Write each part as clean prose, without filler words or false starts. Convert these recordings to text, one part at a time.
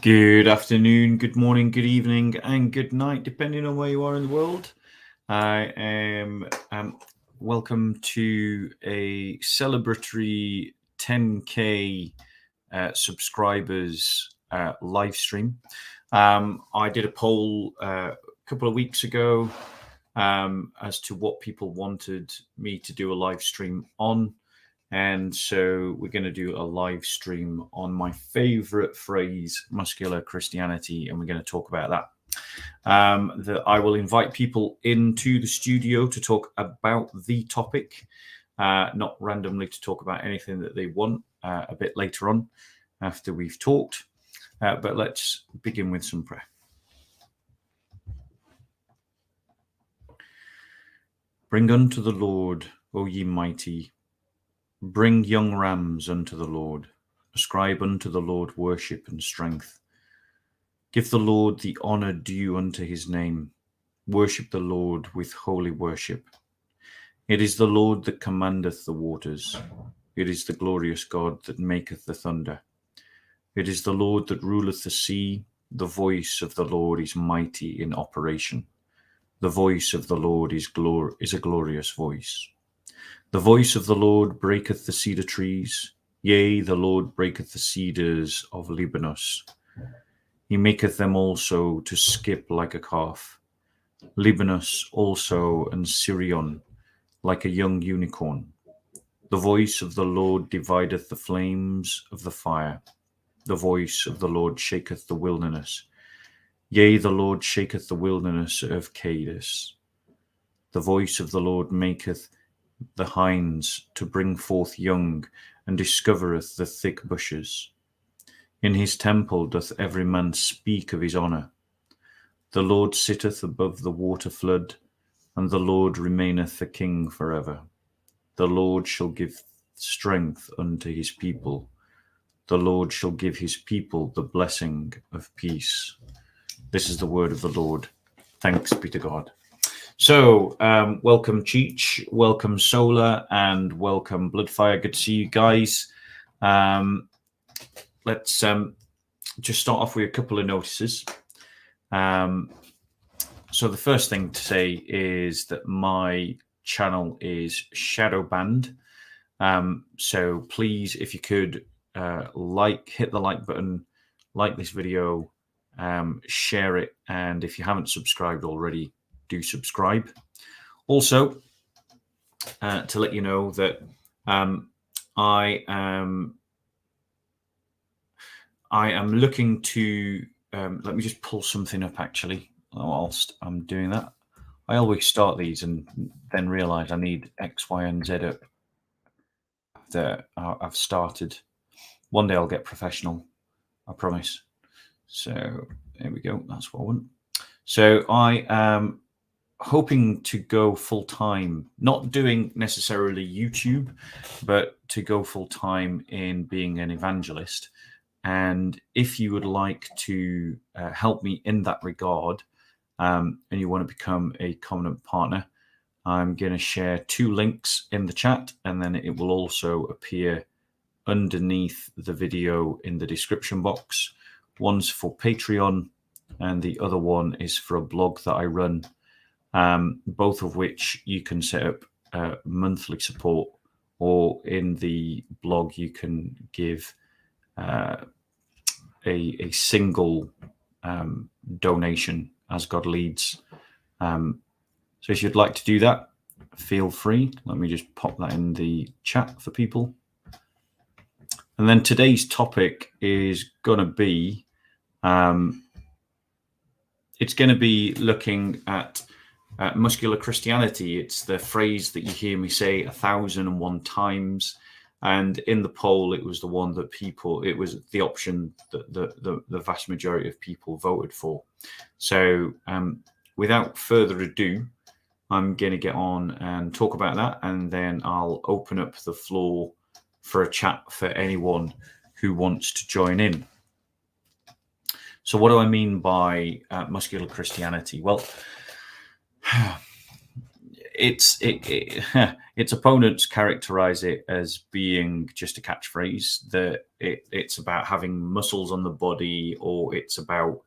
Good afternoon, good morning, good evening, and good night, depending on where you are in the world. I am welcome to a celebratory 10K subscribers live stream. I did a poll a couple of weeks ago as to what people wanted me to do a live stream on. And so we're going to do a live stream on my favorite phrase, muscular Christianity, and we're going to talk about that. I will invite people into the studio to talk about the topic, not randomly to talk about anything that they want a bit later on after we've talked. But let's begin with some prayer. Bring unto the Lord, O ye mighty, bring young rams unto the Lord. Ascribe unto the Lord worship and strength. Give the Lord the honour due unto his name. Worship the Lord with holy worship. It is the Lord that commandeth the waters. It is the glorious God that maketh the thunder. It is the Lord that ruleth the sea. The voice of the Lord is mighty in operation. The voice of the Lord is a glorious voice. The voice of the Lord breaketh the cedar trees. Yea, the Lord breaketh the cedars of Libanus. He maketh them also to skip like a calf. Libanus also and Sirion like a young unicorn. The voice of the Lord divideth the flames of the fire. The voice of the Lord shaketh the wilderness. Yea, the Lord shaketh the wilderness of Kadesh. The voice of the Lord maketh the hinds to bring forth young, and discovereth the thick bushes. In his temple doth every man speak of his honour. The Lord sitteth above the water flood, and the Lord remaineth a king forever. The Lord shall give strength unto his people. The Lord shall give his people the blessing of peace. This is the word of the Lord. Thanks be to God. So, welcome Cheech, welcome Solar, and welcome Bloodfire. Good to see you guys. Let's just start off with a couple of notices. So the first thing to say is that my channel is shadow banned. So please, if you could, hit the like button, like this video, share it, and if you haven't subscribed already, do subscribe. Also, to let you know that I am looking to let me just pull something up actually whilst I'm doing that. I always start these and then realize I need X, Y, and Z up after I've started. One day I'll get professional, I promise. So there we go. That's what I want. So I am hoping to go full-time, not doing necessarily YouTube, but to go full-time in being an evangelist. And if you would like to help me in that regard, and you want to become a covenant partner, I'm going to share 2 links in the chat, and then it will also appear underneath the video in the description box. One's for Patreon, and the other one is for a blog that I run, both of which you can set up monthly support, or in the blog you can give a single donation as God leads. So if you'd like to do that, feel free. Let me just pop that in the chat for people. And then today's topic is going to be, it's going to be looking at muscular Christianity. It's the phrase that you hear me say 1,001 times. And in the poll, it was the one that it was the option that the vast majority of people voted for. So without further ado, I'm going to get on and talk about that. And then I'll open up the floor for a chat for anyone who wants to join in. So what do I mean by muscular Christianity? Well, its opponents characterize it as being just a catchphrase, that it's about having muscles on the body, or it's about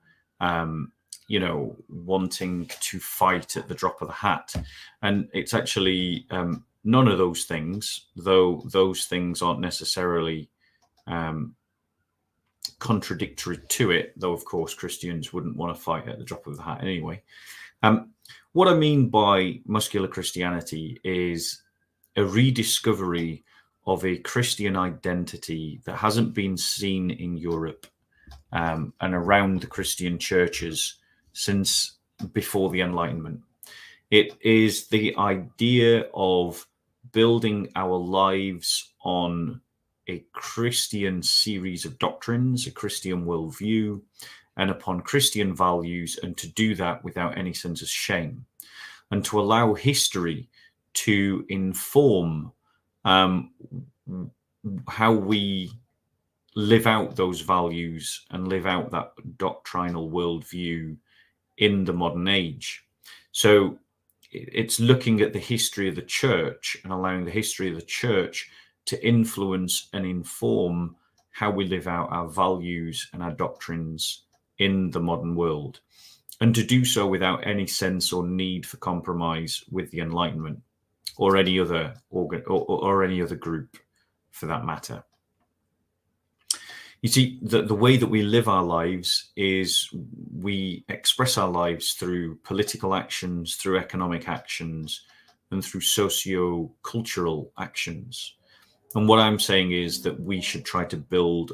wanting to fight at the drop of the hat. And it's actually none of those things, though those things aren't necessarily contradictory to it, though of course Christians wouldn't want to fight at the drop of the hat anyway. What I mean by muscular Christianity is a rediscovery of a Christian identity that hasn't been seen in Europe and around the Christian churches since before the Enlightenment. It is the idea of building our lives on a Christian series of doctrines, a Christian worldview, and upon Christian values, and to do that without any sense of shame, and to allow history to inform how we live out those values and live out that doctrinal worldview in the modern age. So it's looking at the history of the church and allowing the history of the church to influence and inform how we live out our values and our doctrines in the modern world, and to do so without any sense or need for compromise with the Enlightenment or any other or any other group for that matter. You see, the way that we live our lives is we express our lives through political actions, through economic actions, and through socio-cultural actions. And what I'm saying is that we should try to build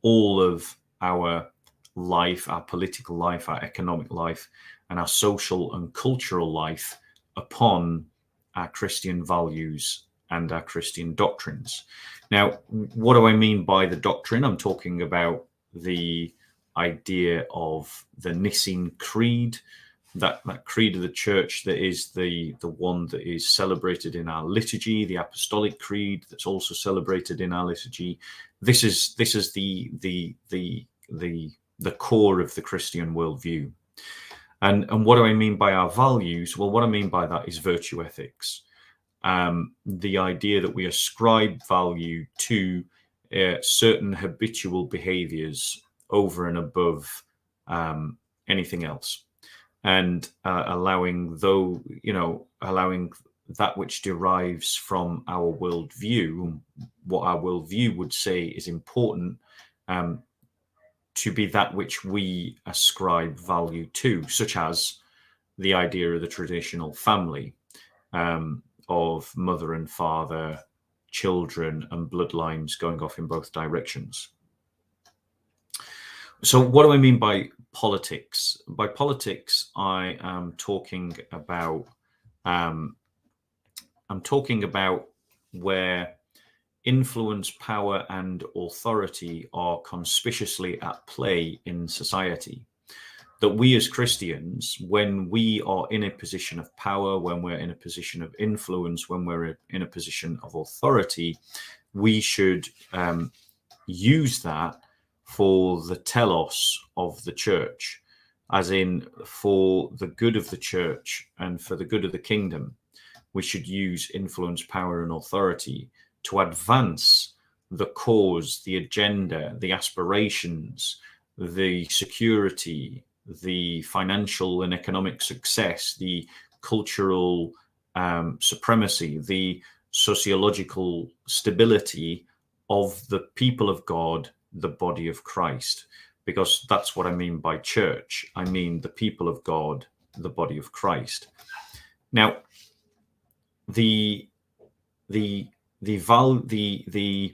all of our life, our political life, our economic life, and our social and cultural life upon our Christian values and our Christian doctrines. Now, what do I mean by the doctrine? I'm talking about the idea of the Nicene Creed, that creed of the church that is the one that is celebrated in our liturgy, the Apostolic Creed that's also celebrated in our liturgy. This is the core of the Christian worldview. And what do I mean by our values? Well, what I mean by that is virtue ethics. The idea that we ascribe value to certain habitual behaviors over and above anything else, and allowing that which derives from our worldview, what our worldview would say is important, to be that which we ascribe value to, such as the idea of the traditional family, of mother and father, children, and bloodlines going off in both directions. So what do I mean by politics? By politics, I am talking about where influence, power, and authority are conspicuously at play in society. That we as Christians, when we are in a position of power, when we're in a position of influence, when we're in a position of authority, we should use that for the telos of the church, as in for the good of the church and for the good of the kingdom. We should use influence, power, and authority to advance the cause, the agenda, the aspirations, the security, the financial and economic success, the cultural supremacy, the sociological stability of the people of God, the body of Christ. Because that's what I mean by church. I mean the people of God, the body of Christ. Now, the the the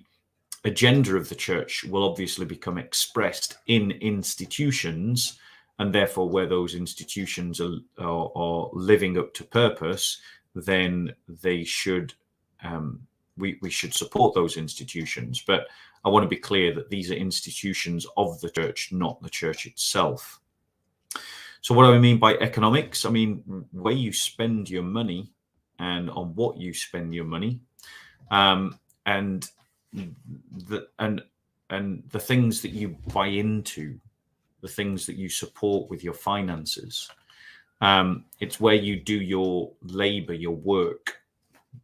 agenda of the church will obviously become expressed in institutions, and therefore where those institutions are living up to purpose, then they should we should support those institutions. But I want to be clear that these are institutions of the church, not the church itself. So what do I mean by economics? I mean where you spend your money and on what you spend your money, and the things that you buy into, the things that you support with your finances. It's where you do your labor, your work.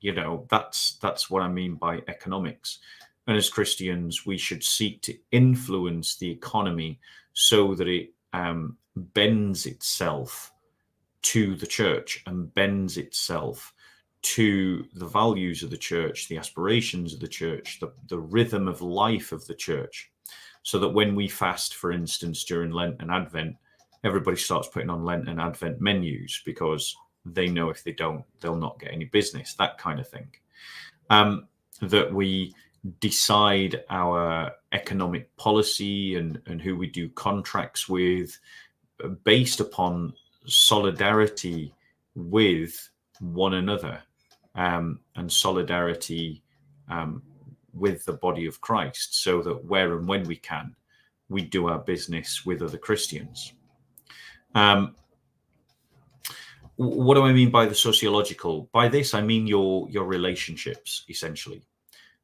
That's what I mean by economics. And as Christians, we should seek to influence the economy so that it bends itself to the church and bends itself to the values of the church, the aspirations of the church, the rhythm of life of the church, so that when we fast, for instance, during Lent and Advent, everybody starts putting on Lent and Advent menus because they know if they don't, they'll not get any business, that kind of thing. That we decide our economic policy and who we do contracts with based upon solidarity with one another, and solidarity with the body of Christ, so that where and when we can, we do our business with other Christians. What do I mean by the sociological? By this, I mean your relationships, essentially.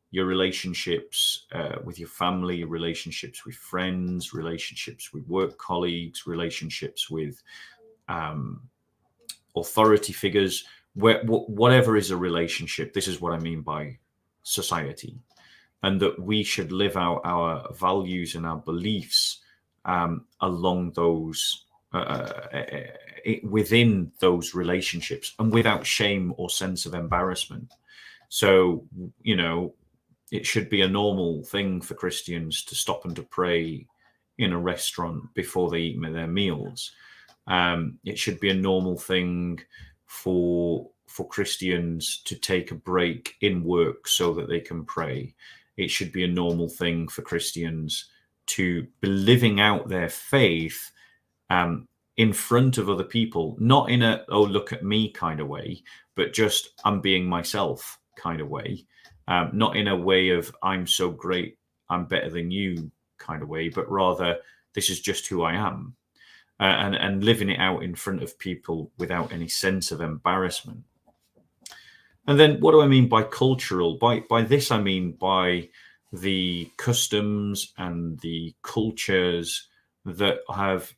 Your relationships with your family, relationships with friends, relationships with work colleagues, relationships with authority figures, whatever is a relationship. This is what I mean by society, and that we should live out our values and our beliefs along those within those relationships, and without shame or sense of embarrassment. So, it should be a normal thing for Christians to stop and to pray in a restaurant before they eat their meals. It should be a normal thing for Christians to take a break in work so that they can pray. It should be a normal thing for Christians to be living out their faith in front of other people, not in a, oh, look at me kind of way, but just I'm being myself kind of way. Not in a way of I'm so great, I'm better than you kind of way, but rather this is just who I am. And living it out in front of people without any sense of embarrassment. And then what do I mean by cultural? By this, I mean by the customs and the cultures that have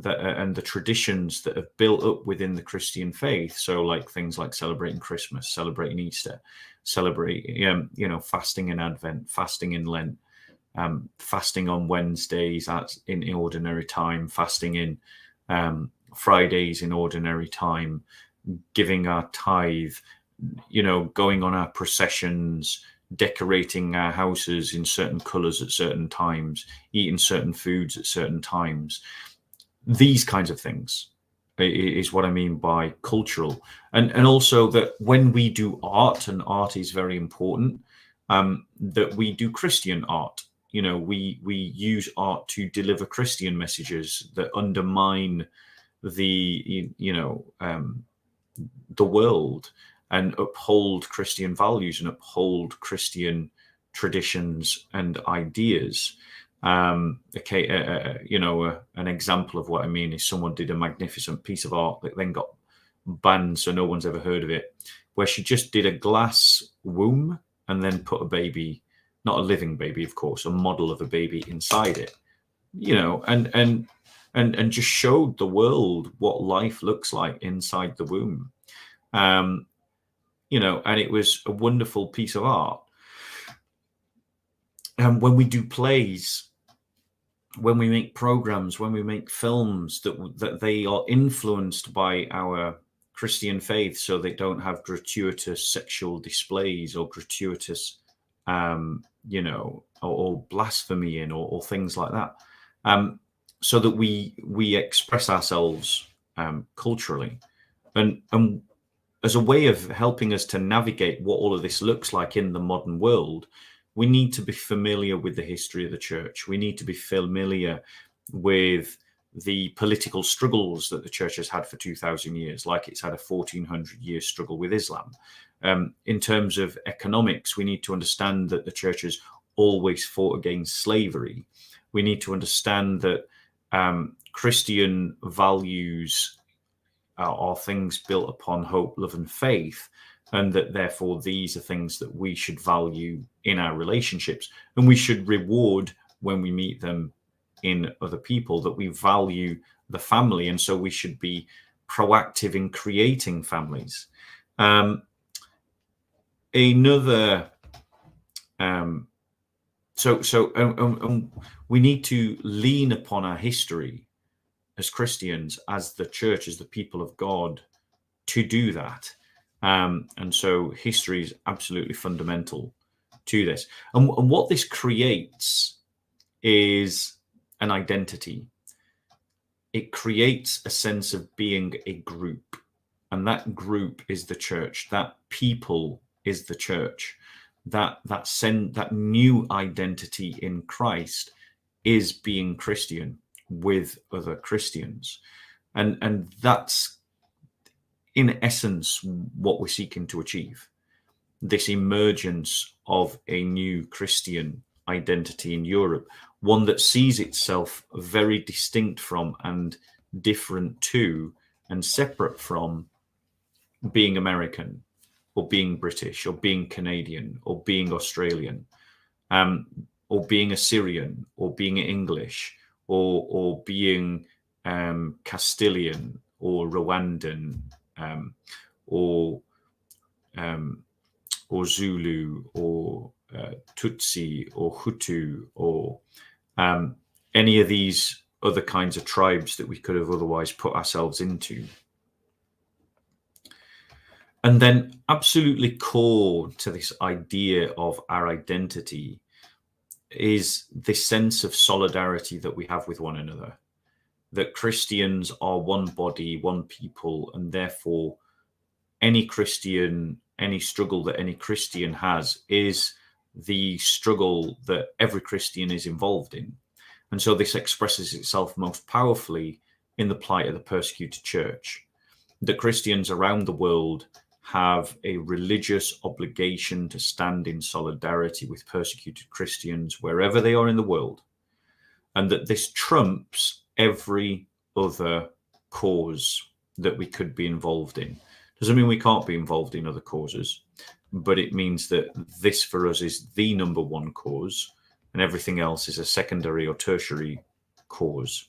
and the traditions that have built up within the Christian faith. So like things like celebrating Christmas, celebrating Easter, celebrating, fasting in Advent, fasting in Lent, fasting on Wednesdays in ordinary time, fasting in Fridays in ordinary time, giving our tithe, going on our processions, decorating our houses in certain colors at certain times, eating certain foods at certain times. These kinds of things is what I mean by cultural. And also that when we do art, and art is very important, that we do Christian art. We use art to deliver Christian messages that undermine the world and uphold Christian values and uphold Christian traditions and ideas. An example of what I mean is someone did a magnificent piece of art that then got banned, so no one's ever heard of it, where she just did a glass womb and then put a baby, not a living baby, of course, a model of a baby inside it, and just showed the world what life looks like inside the womb. And it was a wonderful piece of art. And when we do plays, when we make programs, when we make films, that they are influenced by our Christian faith, so they don't have gratuitous sexual displays or gratuitous, or blasphemy or things like that, so that we express ourselves culturally, and as a way of helping us to navigate what all of this looks like in the modern world, we need to be familiar with the history of the church. We need to be familiar with the political struggles that the church has had for 2,000 years, like it's had a 1,400-year struggle with Islam. In terms of economics, we need to understand that the church has always fought against slavery. We need to understand that Christian values are things built upon hope, love, and faith, and that therefore these are things that we should value in our relationships, and we should reward when we meet them in other people, that we value the family, and so we should be proactive in creating families. We need to lean upon our history as Christians, as the church, as the people of God, to do that. And so history is absolutely fundamental to this. And what this creates is an identity. It creates a sense of being a group, and that group is the church. That people is the church. That new identity in Christ is being Christian with other Christians, and that's in essence what we're seeking to achieve. This emergence of a new Christian identity in Europe, one that sees itself very distinct from and different to and separate from being American or being British or being Canadian or being Australian, or being Assyrian or being English or being Castilian or Rwandan, or Zulu or Tutsi or Hutu or any of these other kinds of tribes that we could have otherwise put ourselves into. And then absolutely core to this idea of our identity is this sense of solidarity that we have with one another, that Christians are one body, one people, and therefore any struggle that any Christian has is the struggle that every Christian is involved in. And so this expresses itself most powerfully in the plight of the persecuted church, that Christians around the world have a religious obligation to stand in solidarity with persecuted Christians wherever they are in the world, and that this trumps every other cause that we could be involved in. Doesn't mean we can't be involved in other causes, but it means that this for us is the number one cause and everything else is a secondary or tertiary cause.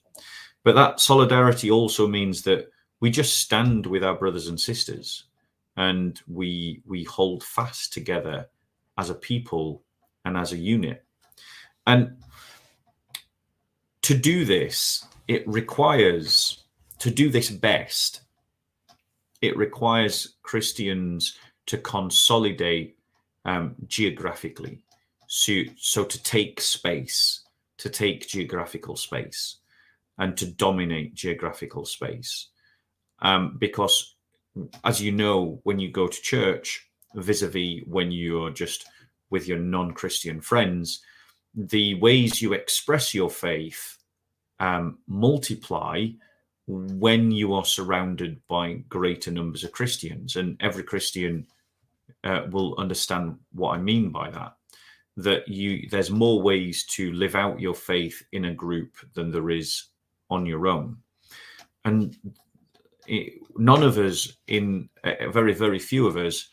But that solidarity also means that we just stand with our brothers and sisters, and we hold fast together as a people and as a unit. And to do this, to do this best, it requires Christians to consolidate geographically. So to take space, to take geographical space, and to dominate geographical space. Because, as you know, when you go to church, vis-a-vis when you're just with your non-Christian friends, the ways you express your faith multiply when you are surrounded by greater numbers of Christians. And every Christian will understand what I mean by that. That there's more ways to live out your faith in a group than there is on your own. And none of us, very, very few of us,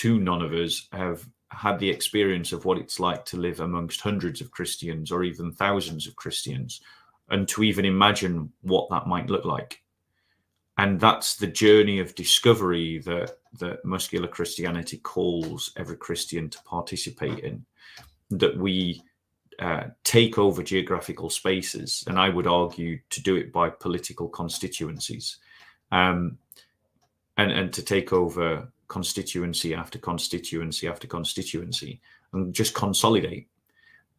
none of us have had the experience of what it's like to live amongst hundreds of Christians or even thousands of Christians, and to even imagine what that might look like. And that's the journey of discovery that muscular Christianity calls every Christian to participate in, that we take over geographical spaces, and I would argue to do it by political constituencies, and to take over constituency after constituency after constituency and just consolidate,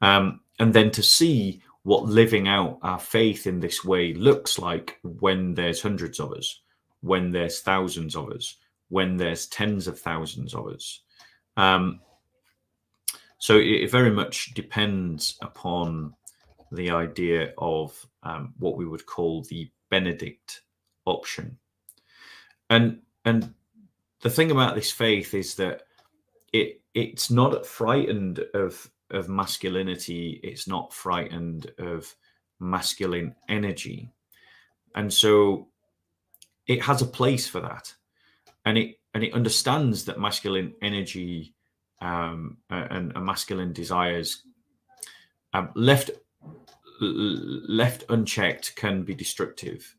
and then to see what living out our faith in this way looks like when there's hundreds of us, when there's thousands of us, when there's tens of thousands of us. So it very much depends upon the idea of what we would call the Benedict option. And the thing about this faith is that it's not frightened of masculinity. It's not frightened of masculine energy. And so it has a place for that. And it understands that masculine energy and masculine desires left unchecked can be destructive.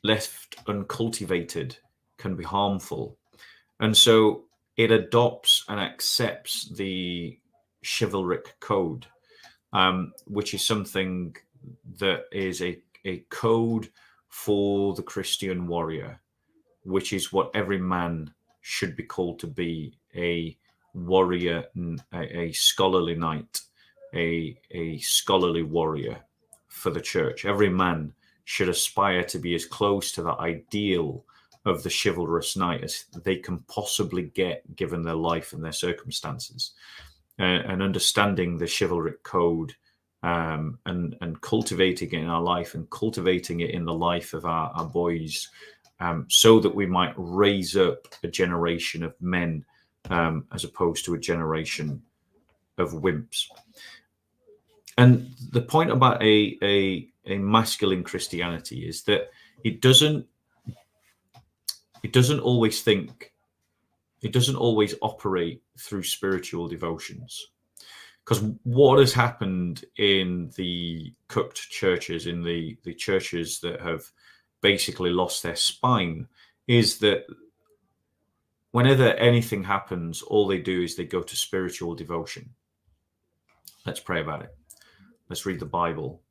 Left uncultivated can be harmful. And so it adopts and accepts the chivalric code, which is something that is a code for the Christian warrior, which is what every man should be called to be: a warrior, a scholarly knight, a scholarly warrior for the church. Every man should aspire to be as close to that ideal of the chivalrous knight as they can possibly get, given their life and their circumstances. And understanding the chivalric code and cultivating it in our life and cultivating it in the life of our boys, so that we might raise up a generation of men as opposed to a generation of wimps. And the point about a masculine Christianity is that it doesn't always operate through spiritual devotions. Because what has happened in the cooked churches, in the churches that have basically lost their spine, is that whenever anything happens, all they do is they go to spiritual devotion. Let's pray about it. Let's read the Bible.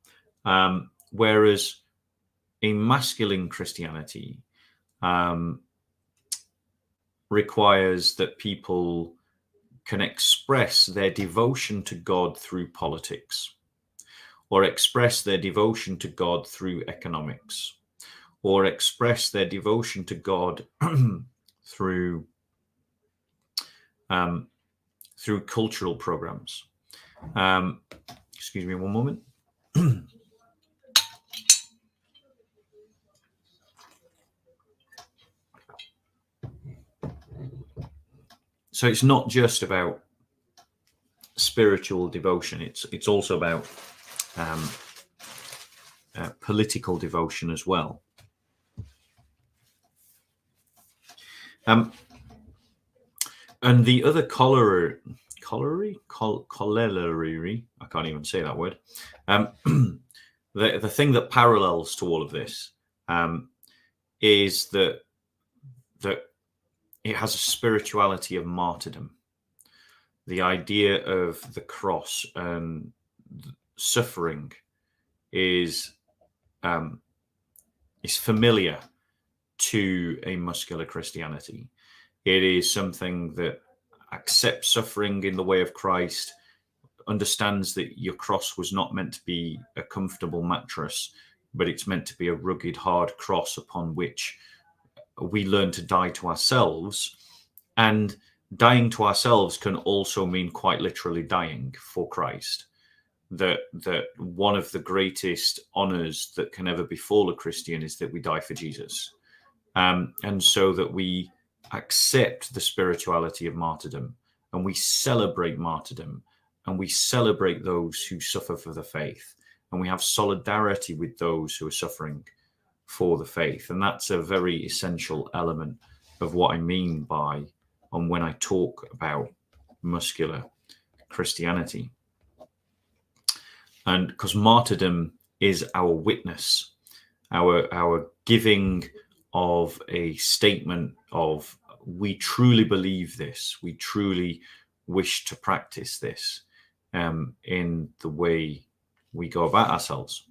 Whereas in masculine Christianity, requires that people can express their devotion to God through politics, or express their devotion to God through economics, or express their devotion to God through cultural programs. Excuse me one moment. So it's not just about spiritual devotion. It's also about political devotion as well. And the other corollary, I can't even say that word. The thing that parallels to all of this is that it has a spirituality of martyrdom. The idea of the cross and suffering is familiar to a muscular Christianity. It is something that accepts suffering in the way of Christ, understands that your cross was not meant to be a comfortable mattress, but it's meant to be a rugged, hard cross upon which we learn to die to ourselves. And dying to ourselves can also mean quite literally dying for Christ. That one of the greatest honors that can ever befall a Christian is that we die for Jesus. And so that we accept the spirituality of martyrdom, and we celebrate martyrdom, and we celebrate those who suffer for the faith, and we have solidarity with those who are suffering for the faith. And that's a very essential element of what I mean by, and when I talk about muscular Christianity. And because martyrdom is our witness, our giving of a statement of, we truly believe this, we truly wish to practice this in the way we go about ourselves.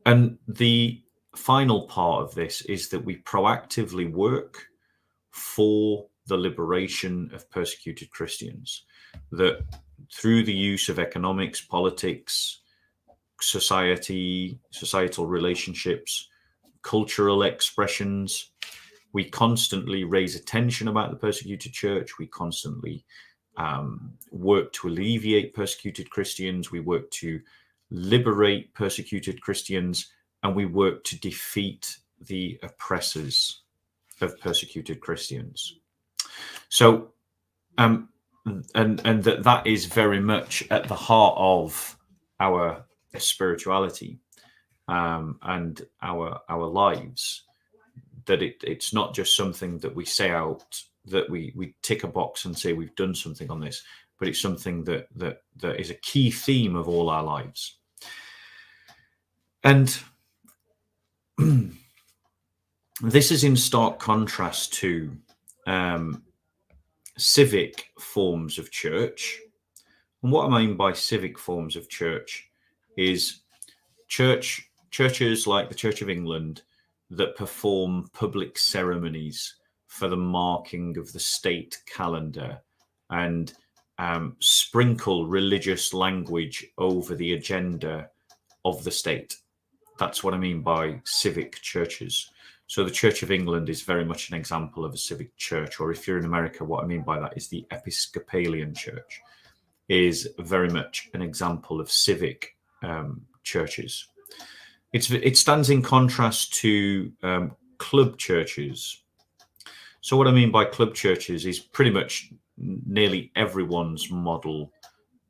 And the final part of this is that we proactively work for the liberation of persecuted Christians, that through the use of economics, politics, societal relationships, cultural expressions, We constantly raise attention about the persecuted church. We constantly work to alleviate persecuted Christians. We work to liberate persecuted Christians, and we work to defeat the oppressors of persecuted Christians. So, and that is very much at the heart of our spirituality and our lives. That it's not just something that we say out, that we tick a box and say we've done something on this, but it's something that is a key theme of all our lives. And this is in stark contrast to civic forms of church. And what I mean by civic forms of church is churches like the Church of England that perform public ceremonies for the marking of the state calendar and sprinkle religious language over the agenda of the state. That's what I mean by civic churches. So the Church of England is very much an example of a civic church, or if you're in America, what I mean by that is the Episcopalian Church is very much an example of civic churches. It stands in contrast to club churches. So what I mean by club churches is pretty much nearly everyone's model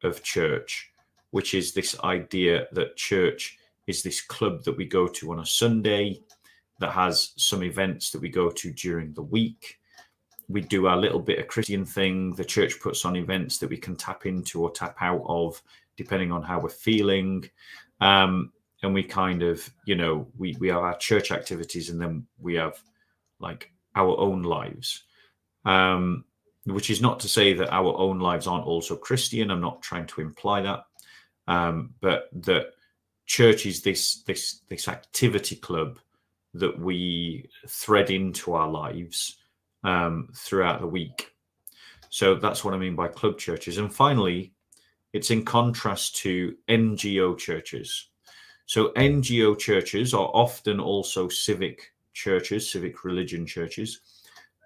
of church, which is this idea that church is this club that we go to on a Sunday that has some events that we go to during the week. We do our little bit of Christian thing. The church puts on events that we can tap into or tap out of, depending on how we're feeling. And we kind of, we have our church activities, and then we have like our own lives, which is not to say that our own lives aren't also Christian. I'm not trying to imply that, but that church is this activity club that we thread into our lives throughout the week. So that's what I mean by club churches. And finally, it's in contrast to NGO churches. So NGO churches are often also civic churches, civic religion churches,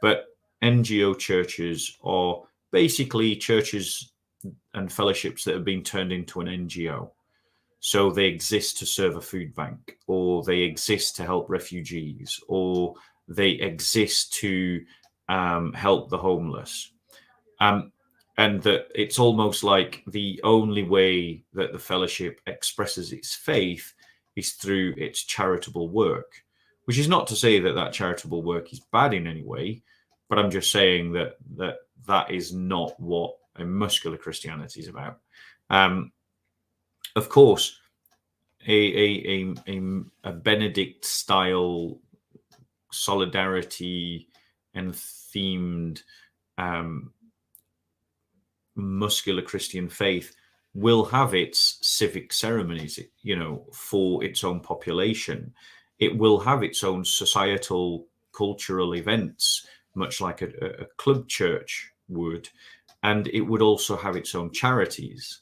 but NGO churches are basically churches and fellowships that have been turned into an NGO. So they exist to serve a food bank, or they exist to help refugees, or they exist to help the homeless. And that it's almost like the only way that the fellowship expresses its faith is through its charitable work, which is not to say that that charitable work is bad in any way, but I'm just saying that is not what a muscular Christianity is about. Of course, a Benedict style solidarity and themed muscular Christian faith will have its civic ceremonies, for its own population. It will have its own societal, cultural events, much like a club church would, and it would also have its own charities.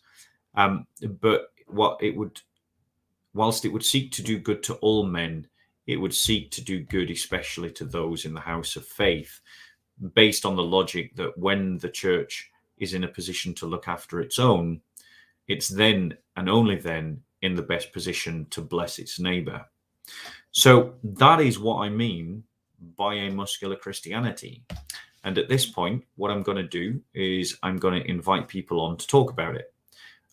But whilst it would seek to do good to all men, it would seek to do good especially to those in the house of faith, based on the logic that when the church is in a position to look after its own, it's then and only then in the best position to bless its neighbor. So that is what I mean by a muscular Christianity. And at this point, what I'm going to do is I'm going to invite people on to talk about it.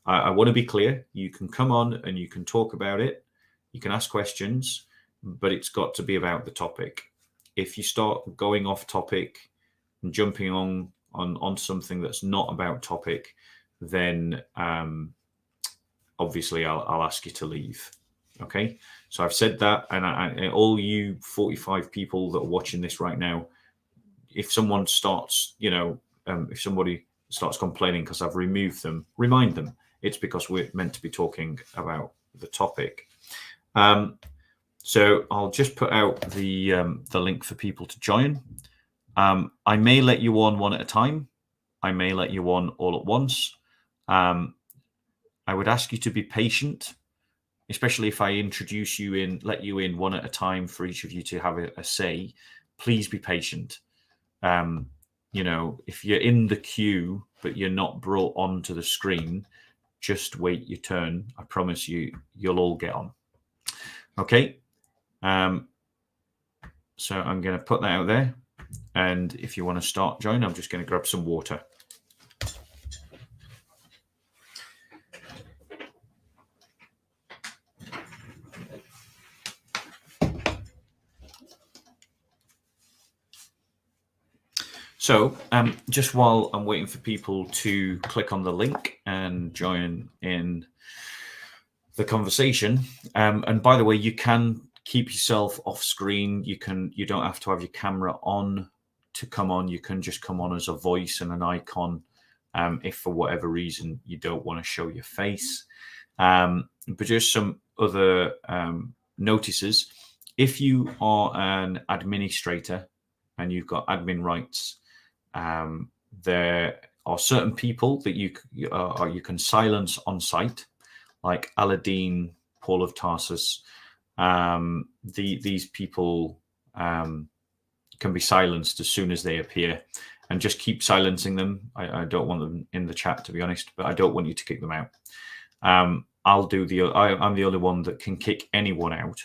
I want to be clear. You can come on and you can talk about it. You can ask questions, but it's got to be about the topic. If you start going off topic and jumping on something that's not about topic, then obviously I'll ask you to leave. Okay, so I've said that, and all you 45 people that are watching this right now, if someone starts, if somebody starts complaining because I've removed them, remind them it's because we're meant to be talking about the topic. So I'll just put out the link for people to join. I may let you on one at a time. I may let you on all at once. I would ask you to be patient, especially if I introduce you in, let you in one at a time for each of you to have a say. please be patient. You know, if you're in the queue but you're not brought onto the screen, just wait your turn. I promise you, you'll all get on. Okay. So I'm going to put that out there. And if you want to start, join, I'm just going to grab some water. So just while I'm waiting for people to click on the link and join in the conversation, and by the way, you can keep yourself off screen. You don't have to have your camera on to come on. You can just come on as a voice and an icon if for whatever reason you don't want to show your face. But just some other notices. If you are an administrator and you've got admin rights, there are certain people that you can silence on site, like Aladdin, Paul of Tarsus. These people can be silenced as soon as they appear, and just keep silencing them. I don't want them in the chat, to be honest, but I don't want you to kick them out. I'm the only one that can kick anyone out.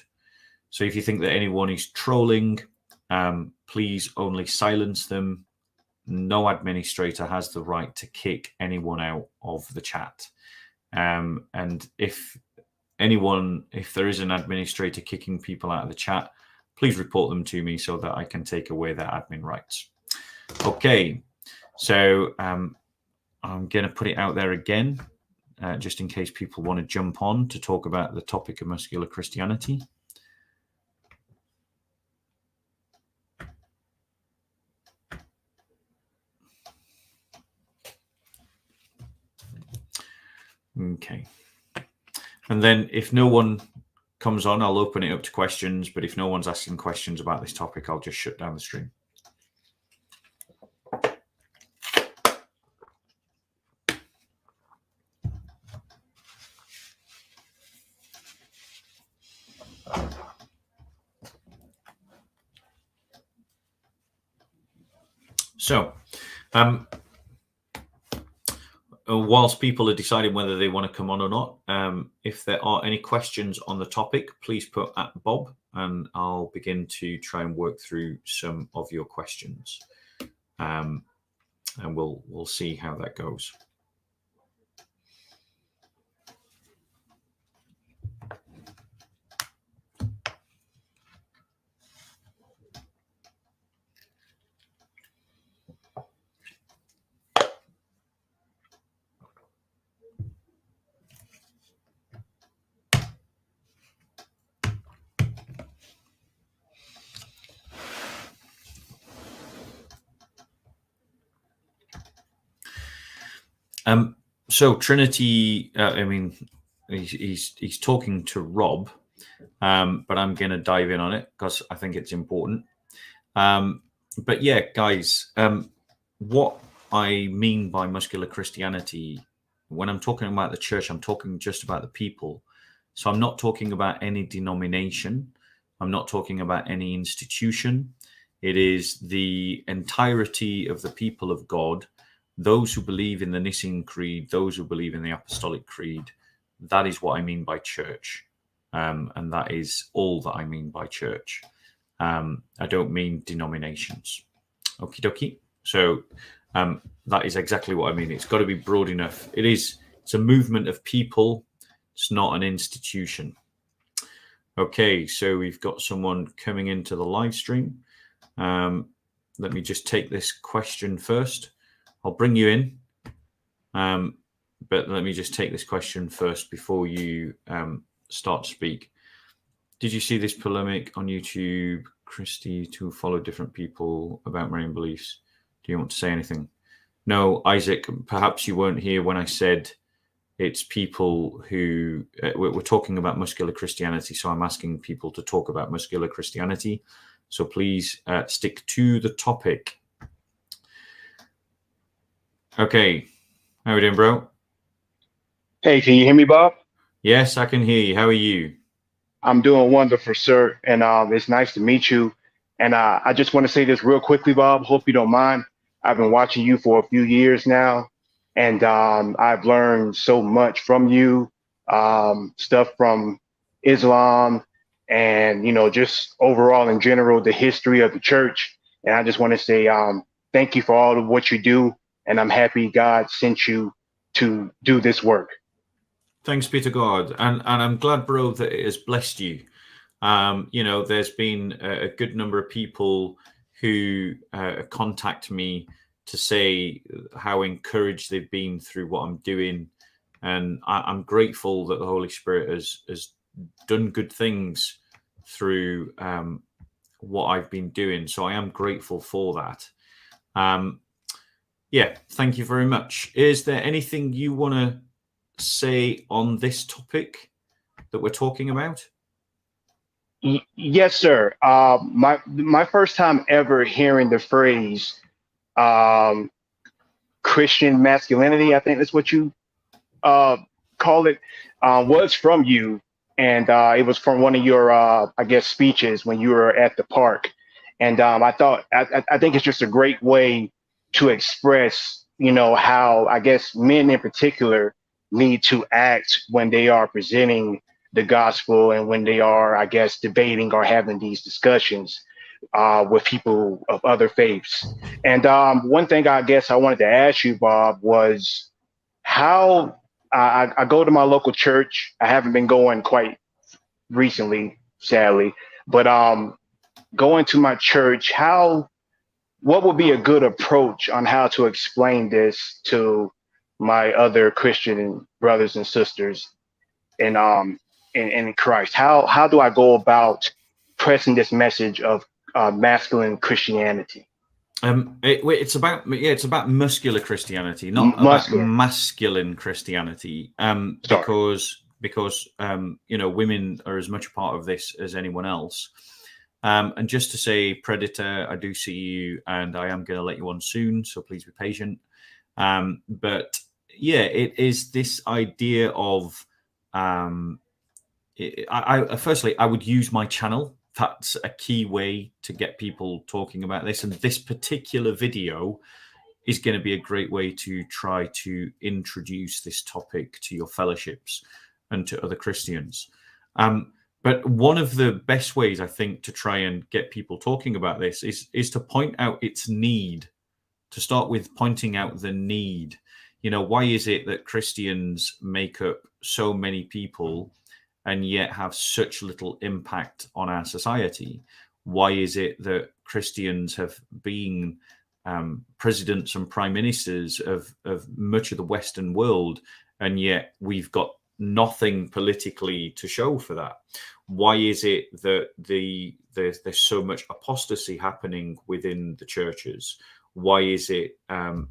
So if you think that anyone is trolling, please only silence them. No administrator has the right to kick anyone out of the chat. And if there is an administrator kicking people out of the chat, please report them to me so that I can take away their admin rights. Okay, so I'm going to put it out there again, just in case people want to jump on to talk about the topic of muscular Christianity. Okay. And then if no one comes on, I'll open it up to questions. But if no one's asking questions about this topic, I'll just shut down the stream. So, whilst people are deciding whether they want to come on or not, if there are any questions on the topic, please put at Bob, and I'll begin to try and work through some of your questions, and we'll see how that goes. So Trinity, I mean, he's talking to Rob, but I'm going to dive in on it because I think it's important. But yeah, guys, what I mean by muscular Christianity, when I'm talking about the church, I'm talking just about the people. So I'm not talking about any denomination. I'm not talking about any institution. It is the entirety of the people of God, those who believe in the Nicene Creed, those who believe in the Apostolic Creed. That is what I mean by church. And that is all that I mean by church. I don't mean denominations. Okie dokie. So that is exactly what I mean. It's got to be broad enough. It's a movement of people. It's not an institution. Okay, so we've got someone coming into the live stream. Let me just take this question first. I'll bring you in. But let me just take this question first before you start to speak. Did you see this polemic on YouTube, Christy, to follow different people about Marian beliefs? Do you want to say anything? No, Isaac, perhaps you weren't here when I said it's people who we're talking about muscular Christianity. So I'm asking people to talk about muscular Christianity. So please stick to the topic. Okay. How are we doing, bro? Hey, can you hear me, Bob? Yes, I can hear you. How are you? I'm doing wonderful, sir. And it's nice to meet you. And I just want to say this real quickly, Bob. Hope you don't mind. I've been watching you for a few years now, and I've learned so much from you, stuff from Islam, and just overall in general the history of the church. And I just want to say thank you for all of what you do, and I'm happy God sent you to do this work. Thanks be to God, and I'm glad, bro, that it has blessed you. There's been a good number of people who contact me to say how encouraged they've been through what I'm doing, and I'm grateful that the Holy Spirit has done good things through what I've been doing. So I am grateful for that. Yeah, thank you very much. Is there anything you want to say on this topic that we're talking about? Yes, sir. My first time ever hearing the phrase um, Christian masculinity, I think that's what you call it, was from you, and it was from one of your, I guess, speeches when you were at the park. And I think it's just a great way to express, how I guess men in particular need to act when they are presenting the gospel and when they are, I guess, debating or having these discussions with people of other faiths. And one thing I guess I wanted to ask you, Bob, was how I go to my local church. I haven't been going quite recently, sadly, but going to my church, what would be a good approach on how to explain this to my other Christian brothers and sisters in Christ? How do I go about pressing this message of masculine Christianity? It's about muscular Christianity, not Muscular. about masculine Christianity. Because women are as much a part of this as anyone else. And just to say, Predator, I do see you, and I am going to let you on soon, so please be patient. But yeah, it is this idea of firstly, I would use my channel. That's a key way to get people talking about this. And this particular video is going to be a great way to try to introduce this topic to your fellowships and to other Christians. But one of the best ways, I think, to try and get people talking about this is to point out its need, to start with pointing out the need. Why is it that Christians make up so many people and yet have such little impact on our society? Why is it that Christians have been presidents and prime ministers of much of the Western world, and yet we've got nothing politically to show for that? Why is it that there's so much apostasy happening within the churches? Why is it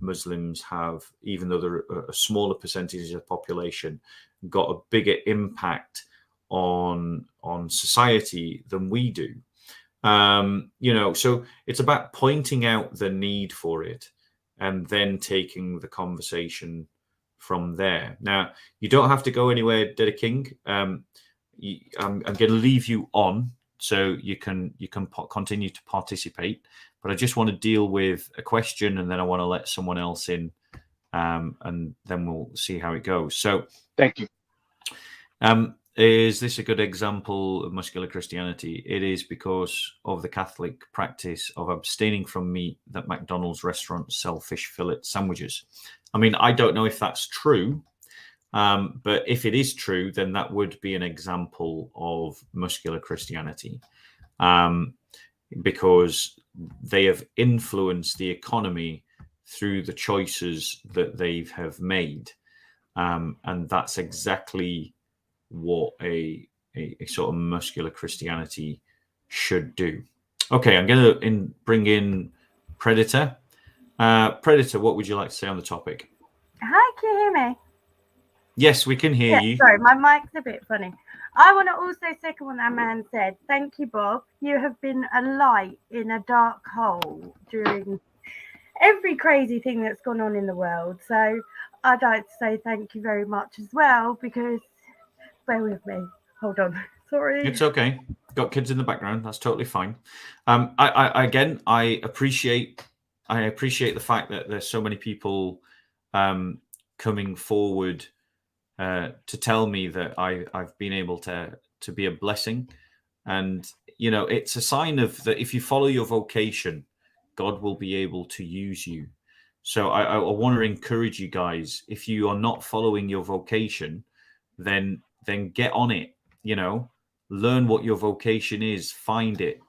Muslims have, even though they're a smaller percentage of the population, got a bigger impact on society than we do? So it's about pointing out the need for it and then taking the conversation from there. Now, you don't have to go anywhere, Deddy King. I'm going to leave you on so you can continue to participate, but I just want to deal with a question, and then I want to let someone else in, and then we'll see how it goes. So Thank you. Is this a good example of muscular Christianity? It is, because of the Catholic practice of abstaining from meat that McDonald's restaurants sell fish fillet sandwiches. I mean, I don't know if that's true, but if it is true, then that would be an example of muscular Christianity, because they have influenced the economy through the choices that they have made. And that's exactly what a sort of muscular Christianity should do. Okay, I'm going to bring in Predator. Predator, what would you like to say on the topic? Hi, can you hear me? Yes, we can hear you. Sorry, my mic's a bit funny. I want to also second what that man said. Thank you, Bob. You have been a light in a dark hole during every crazy thing that's gone on in the world. So I'd like to say thank you very much as well, because bear with me. Hold on. Sorry. It's okay. got kids in the background. That's totally fine. I appreciate the fact that there's so many people coming forward to tell me that I've been able to be a blessing, and it's a sign of that if you follow your vocation, God will be able to use you. So I want to encourage you guys, if you are not following your vocation, then get on it. Learn what your vocation is, find it,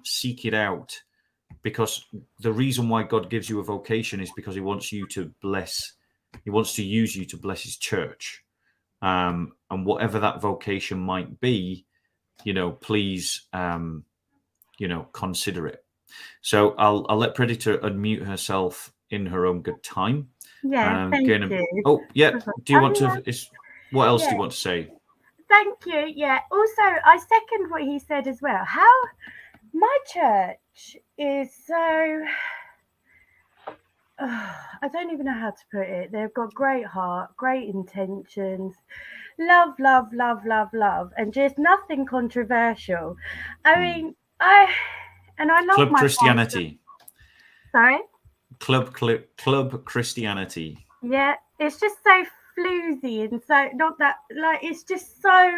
seek it out, because the reason why God gives you a vocation is because he wants you to bless. He wants to use you to bless his church. And whatever that vocation might be, please, consider it. So I'll let Predator unmute herself in her own good time. Yeah, thank you. Oh, yeah. Do you want to? What else do Yeah. you want to say? Thank you. Yeah. Also, I second what he said as well. How my church is so. I don't even know how to put it. They've got great heart, great intentions, love, love, love, love, love, and just nothing controversial. I mean, I love Club my Christianity. Sorry? Club Christianity. Yeah, it's just so floozy and so not that like it's just so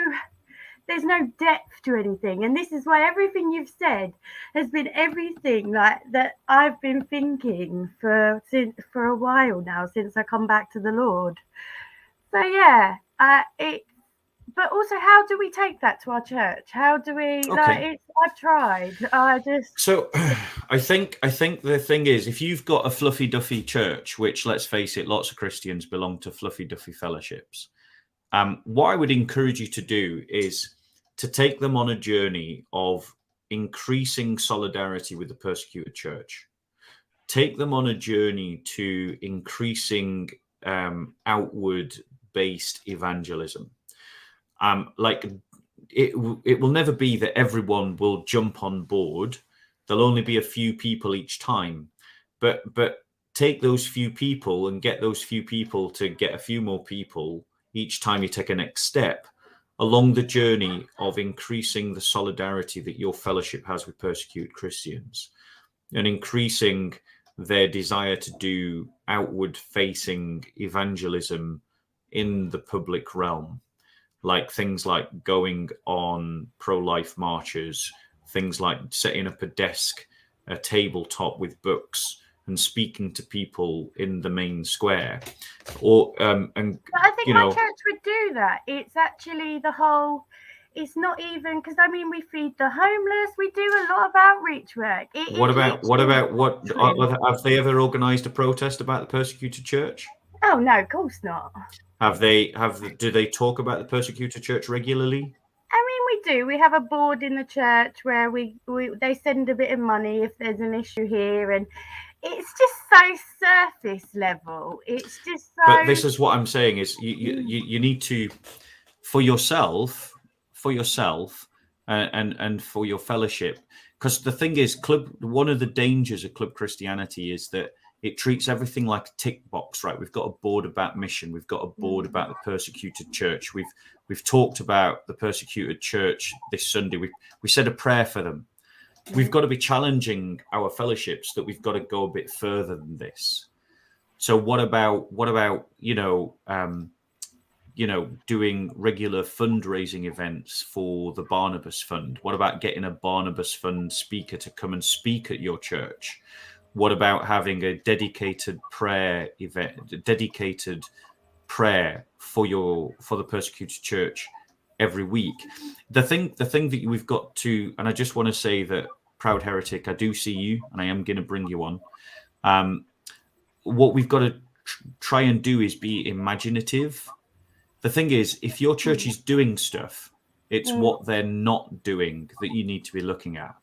there's no depth to anything, and this is why everything you've said has been everything like that I've been thinking for a while now since I come back to the Lord. So yeah, but also, how do we take that to our church? How do we I've tried. So I think the thing is, if you've got a fluffy duffy church, which let's face it, lots of Christians belong to fluffy duffy fellowships. What I would encourage you to do is to take them on a journey of increasing solidarity with the persecuted church. Take them on a journey to increasing outward-based evangelism. It will never be that everyone will jump on board. There'll only be a few people each time, but take those few people and get those few people to get a few more people each time you take a next step along the journey of increasing the solidarity that your fellowship has with persecuted Christians and increasing their desire to do outward facing evangelism in the public realm. Like things like going on pro-life marches, things like setting up a desk, a tabletop with books, and speaking to people in the main square. Or but I think my church would do that. It's actually the whole. It's not even because I mean we feed the homeless. We do a lot of outreach work. Have they ever organised a protest about the persecuted church? Oh no, of course not. Do they talk about the persecuted church regularly? I mean, we do. We have a board in the church where they send a bit of money if there's an issue here, and it's just so surface level. It's just so. But this is what I'm saying: is you need to, for yourself, and for your fellowship, because the thing is, one of the dangers of Club Christianity is that it treats everything like a tick box, right? We've got a board about mission. We've got a board about the persecuted church. We've talked about the persecuted church this Sunday. We said a prayer for them. We've got to be challenging our fellowships that we've got to go a bit further than this. So what about doing regular fundraising events for the Barnabas Fund? What about getting a Barnabas Fund speaker to come and speak at your church? What about having a dedicated prayer event, dedicated prayer for the persecuted church every week? The thing that we've got to, and I just want to say that, Proud Heretic, I do see you, and I am going to bring you on. What we've got to try and do is be imaginative. The thing is, if your church is doing stuff, it's what they're not doing that you need to be looking at.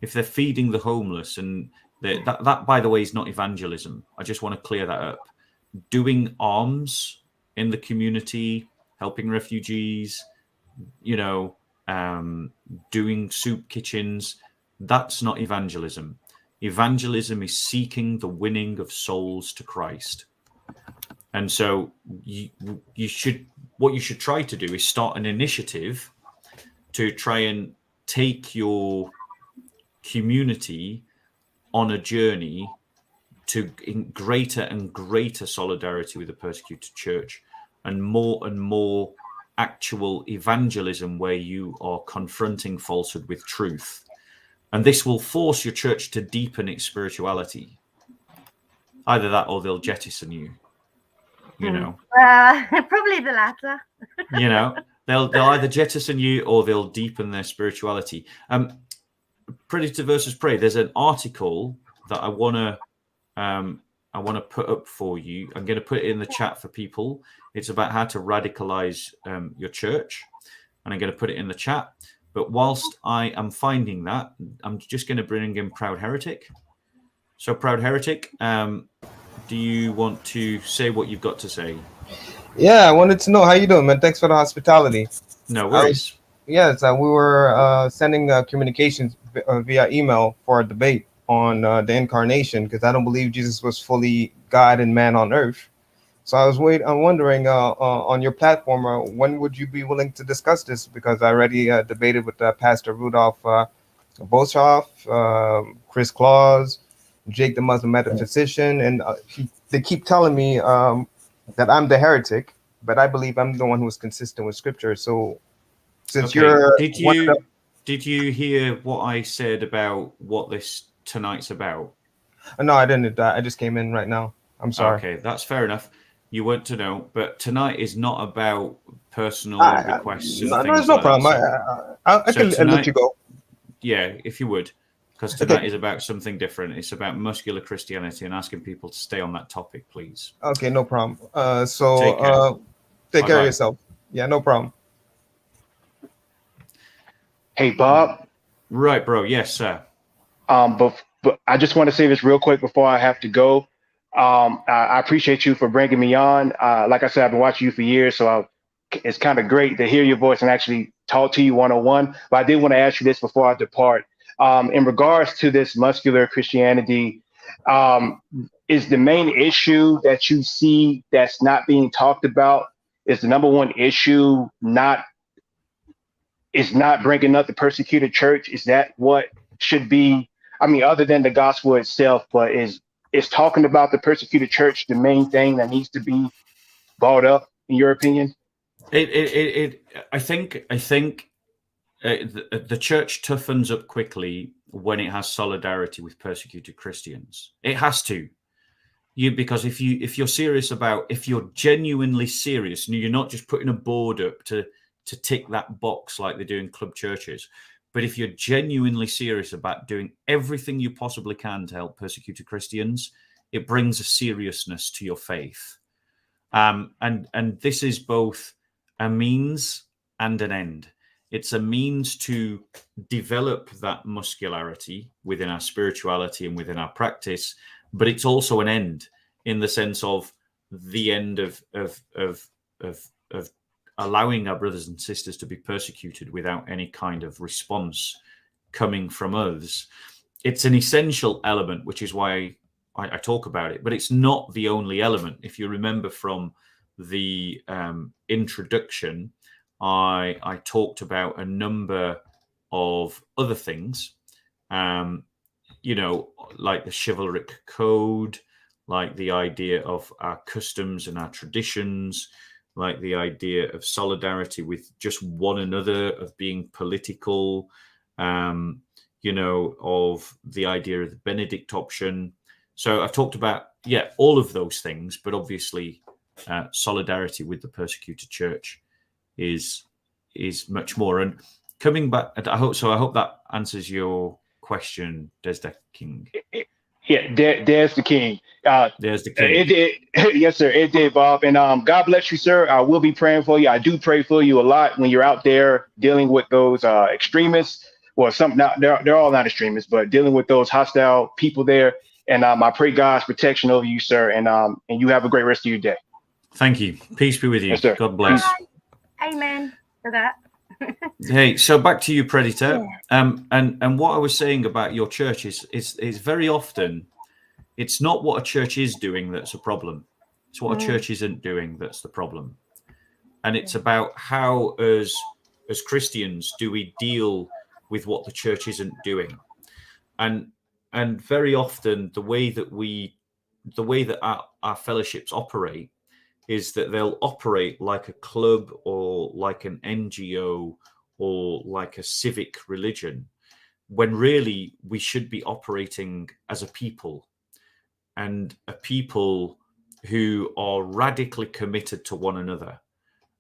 If they're feeding the homeless, and that by the way is not evangelism. I just want to clear that up. Doing alms in the community, helping refugees, doing soup kitchens, that's not evangelism. Evangelism is seeking the winning of souls to Christ. And so what you should try to do is start an initiative to try and take your community on a journey to greater and greater solidarity with the persecuted church, and more actual evangelism where you are confronting falsehood with truth. And this will force your church to deepen its spirituality. Either that or they'll jettison you. You know, probably the latter. You know, they'll either jettison you or they'll deepen their spirituality. Predator versus Prey. There's an article that I wanna put up for you. I'm going to put it in the chat for people. It's about how to radicalize your church, and I'm going to put it in the chat. But whilst I am finding that, I'm just going to bring in Proud Heretic. So, Proud Heretic, do you want to say what you've got to say? Yeah, I wanted to know how you doing, man. Thanks for the hospitality. No worries. Yes, we were sending communications via email for a debate on the incarnation, because I don't believe Jesus was fully God and man on earth. So I'm wondering on your platform, when would you be willing to discuss this? Because I already debated with Pastor Rudolph Boshoff, Chris Claus, Jake the Muslim metaphysician, and they keep telling me that I'm the heretic, but I believe I'm the one who is consistent with Scripture. So since you're did you hear what I said about what this tonight's about? No, I didn't. I just came in right now. I'm sorry. Okay, that's fair enough. You weren't to know, but tonight is not about personal requests. No, there's no problem. I can let you go. Yeah, if you would, because tonight is about something different. It's about muscular Christianity and asking people to stay on that topic, please. Okay, no problem. Take care of yourself. Yeah, no problem. Hey, Bob. Right, bro. Yes, sir. But I just want to say this real quick before I have to go. I appreciate you for bringing me on. Like I said, I've been watching you for years, so it's kind of great to hear your voice and actually talk to you one-on-one. But I did want to ask you this before I depart. In regards to this muscular Christianity, is the main issue that you see that's not being talked about, is the number one issue not bringing up the persecuted church? Is that what should be? I mean, other than the gospel itself, but is talking about the persecuted church the main thing that needs to be brought up, in your opinion? I think the church toughens up quickly when it has solidarity with persecuted Christians. It has to. Because if you're genuinely serious, and you're not just putting a board up to tick that box like they do in club churches, but if you're genuinely serious about doing everything you possibly can to help persecuted Christians, it brings a seriousness to your faith. And this is both a means and an end. It's a means to develop that muscularity within our spirituality and within our practice, but it's also an end in the sense of the end of allowing our brothers and sisters to be persecuted without any kind of response coming from us. It's an essential element, which is why I talk about it, but it's not the only element. If you remember from the introduction, I talked about a number of other things, like the chivalric code, like the idea of our customs and our traditions, like the idea of solidarity with just one another, of being political, of the idea of the Benedict option. So I've talked about, all of those things, but obviously solidarity with the persecuted church is much more. And coming back, I hope that answers your question, Des the King. Yeah, there's the King. There's the King. It did. Yes, sir. It did, Bob. And God bless you, sir. I will be praying for you. I do pray for you a lot when you're out there dealing with those extremists. Well, they're all not extremists, but dealing with those hostile people there. And I pray God's protection over you, sir. And you have a great rest of your day. Thank you. Peace be with you. Yes, sir. God bless. Amen for that. Hey, so back to you, Predator. And what I was saying about your church is very often it's not what a church is doing that's a problem. It's what a church isn't doing that's the problem. And it's about how, as Christians, do we deal with what the church isn't doing. And very often the way that our fellowships operate is that they'll operate like a club or like an NGO or like a civic religion, when really we should be operating as a people, and a people who are radically committed to one another.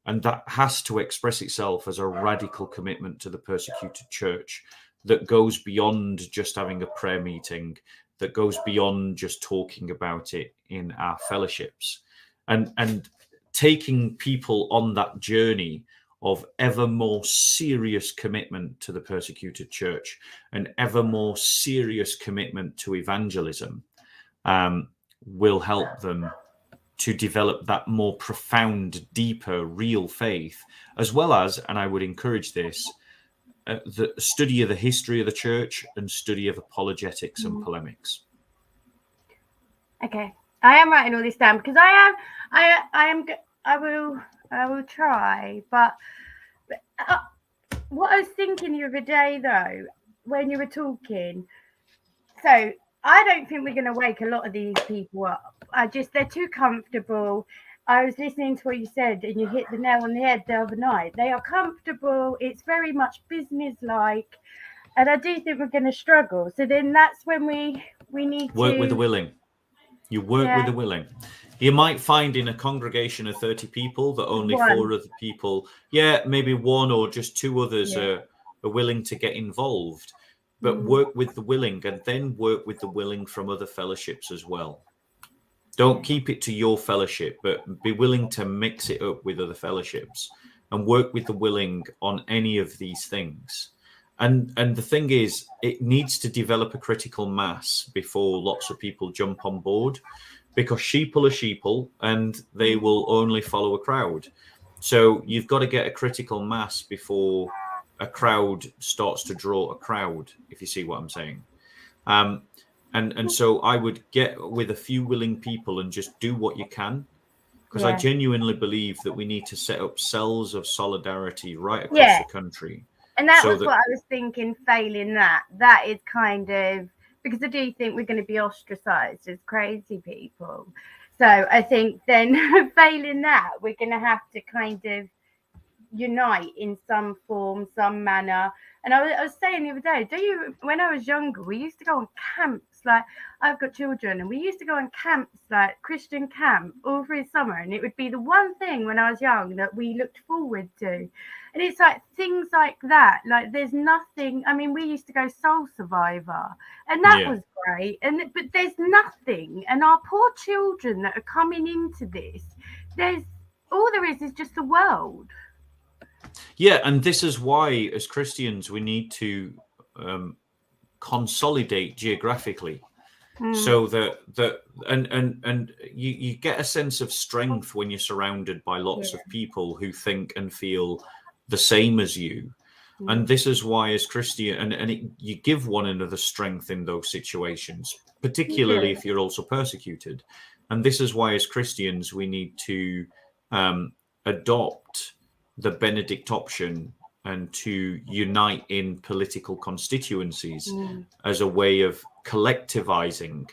And that has to express itself as a radical commitment to the persecuted church that goes beyond just having a prayer meeting, that goes beyond just talking about it in our fellowships, and taking people on that journey of ever more serious commitment to the persecuted church and ever more serious commitment to evangelism will help them to develop that more profound, deeper, real faith, as well as, and I would encourage this, the study of the history of the church and study of apologetics and polemics. Okay, I am writing all this down because I will try. But what I was thinking the other day, though, when you were talking, so I don't think we're going to wake a lot of these people up. They're too comfortable. I was listening to what you said, and you hit the nail on the head the other night. They are comfortable. It's very much business-like, and I do think we're going to struggle. So then that's when we need to work with the willing. You work with the willing. You might find in a congregation of 30 people that only 4 other people, maybe 1 or just 2 others are willing to get involved. But work with the willing, and then work with the willing from other fellowships as well. Don't keep it to your fellowship, but be willing to mix it up with other fellowships and work with the willing on any of these things. And the thing is, it needs to develop a critical mass before lots of people jump on board, because sheeple are sheeple and they will only follow a crowd. So you've got to get a critical mass before a crowd starts to draw a crowd, if you see what I'm saying. And so I would get with a few willing people and just do what you can, because I genuinely believe that we need to set up cells of solidarity right across the country. And that was what I was thinking, failing that is kind of, because I do think we're going to be ostracized as crazy people. So I think then failing that, we're going to have to kind of unite in some form, some manner. And I was saying the other day, when I was younger, we used to go on camps. Like, I've got children, and we used to go on camps, like Christian camp, all through summer. And it would be the one thing when I was young that we looked forward to. And it's like things like that. Like, there's nothing. I mean, we used to go Soul Survivor, and that was great. But there's nothing. And our poor children that are coming into this, all there is just the world. Yeah, and this is why, as Christians, we need to consolidate geographically, so that and you get a sense of strength when you're surrounded by lots of people who think and feel the same as you. And this is why, as Christian, you give one another strength in those situations, particularly if you're also persecuted. And this is why, as Christians, we need to adopt the Benedict option and to unite in political constituencies as a way of collectivizing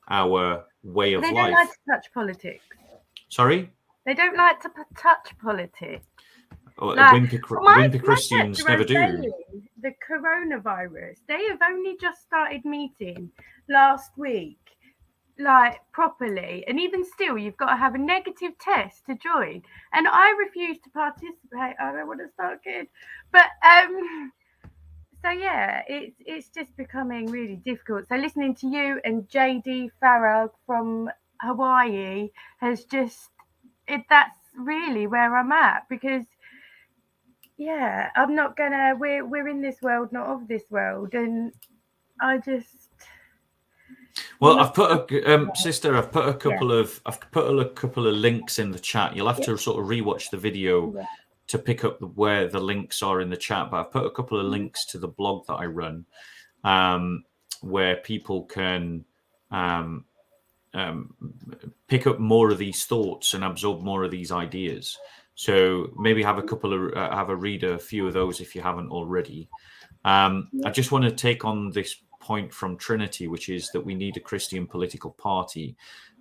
our way of life. They don't like to touch politics. Sorry? They don't like to touch politics. Wimpy Christians never do. The coronavirus, they have only just started meeting last week, like properly, and even still you've got to have a negative test to join, and I refuse to participate. I don't want to start again, but so yeah, it's just becoming really difficult. So listening to you and JD Farag from Hawaii has just that's really where I'm at, because I'm not gonna, we're in this world, not of this world, and I just I've put sister. I've put a couple of links in the chat. You'll have to sort of rewatch the video to pick up where the links are in the chat. But I've put a couple of links to the blog that I run, where people can pick up more of these thoughts and absorb more of these ideas. So maybe have a read a few of those if you haven't already. I just want to take on this point from Trinity, which is that we need a Christian political party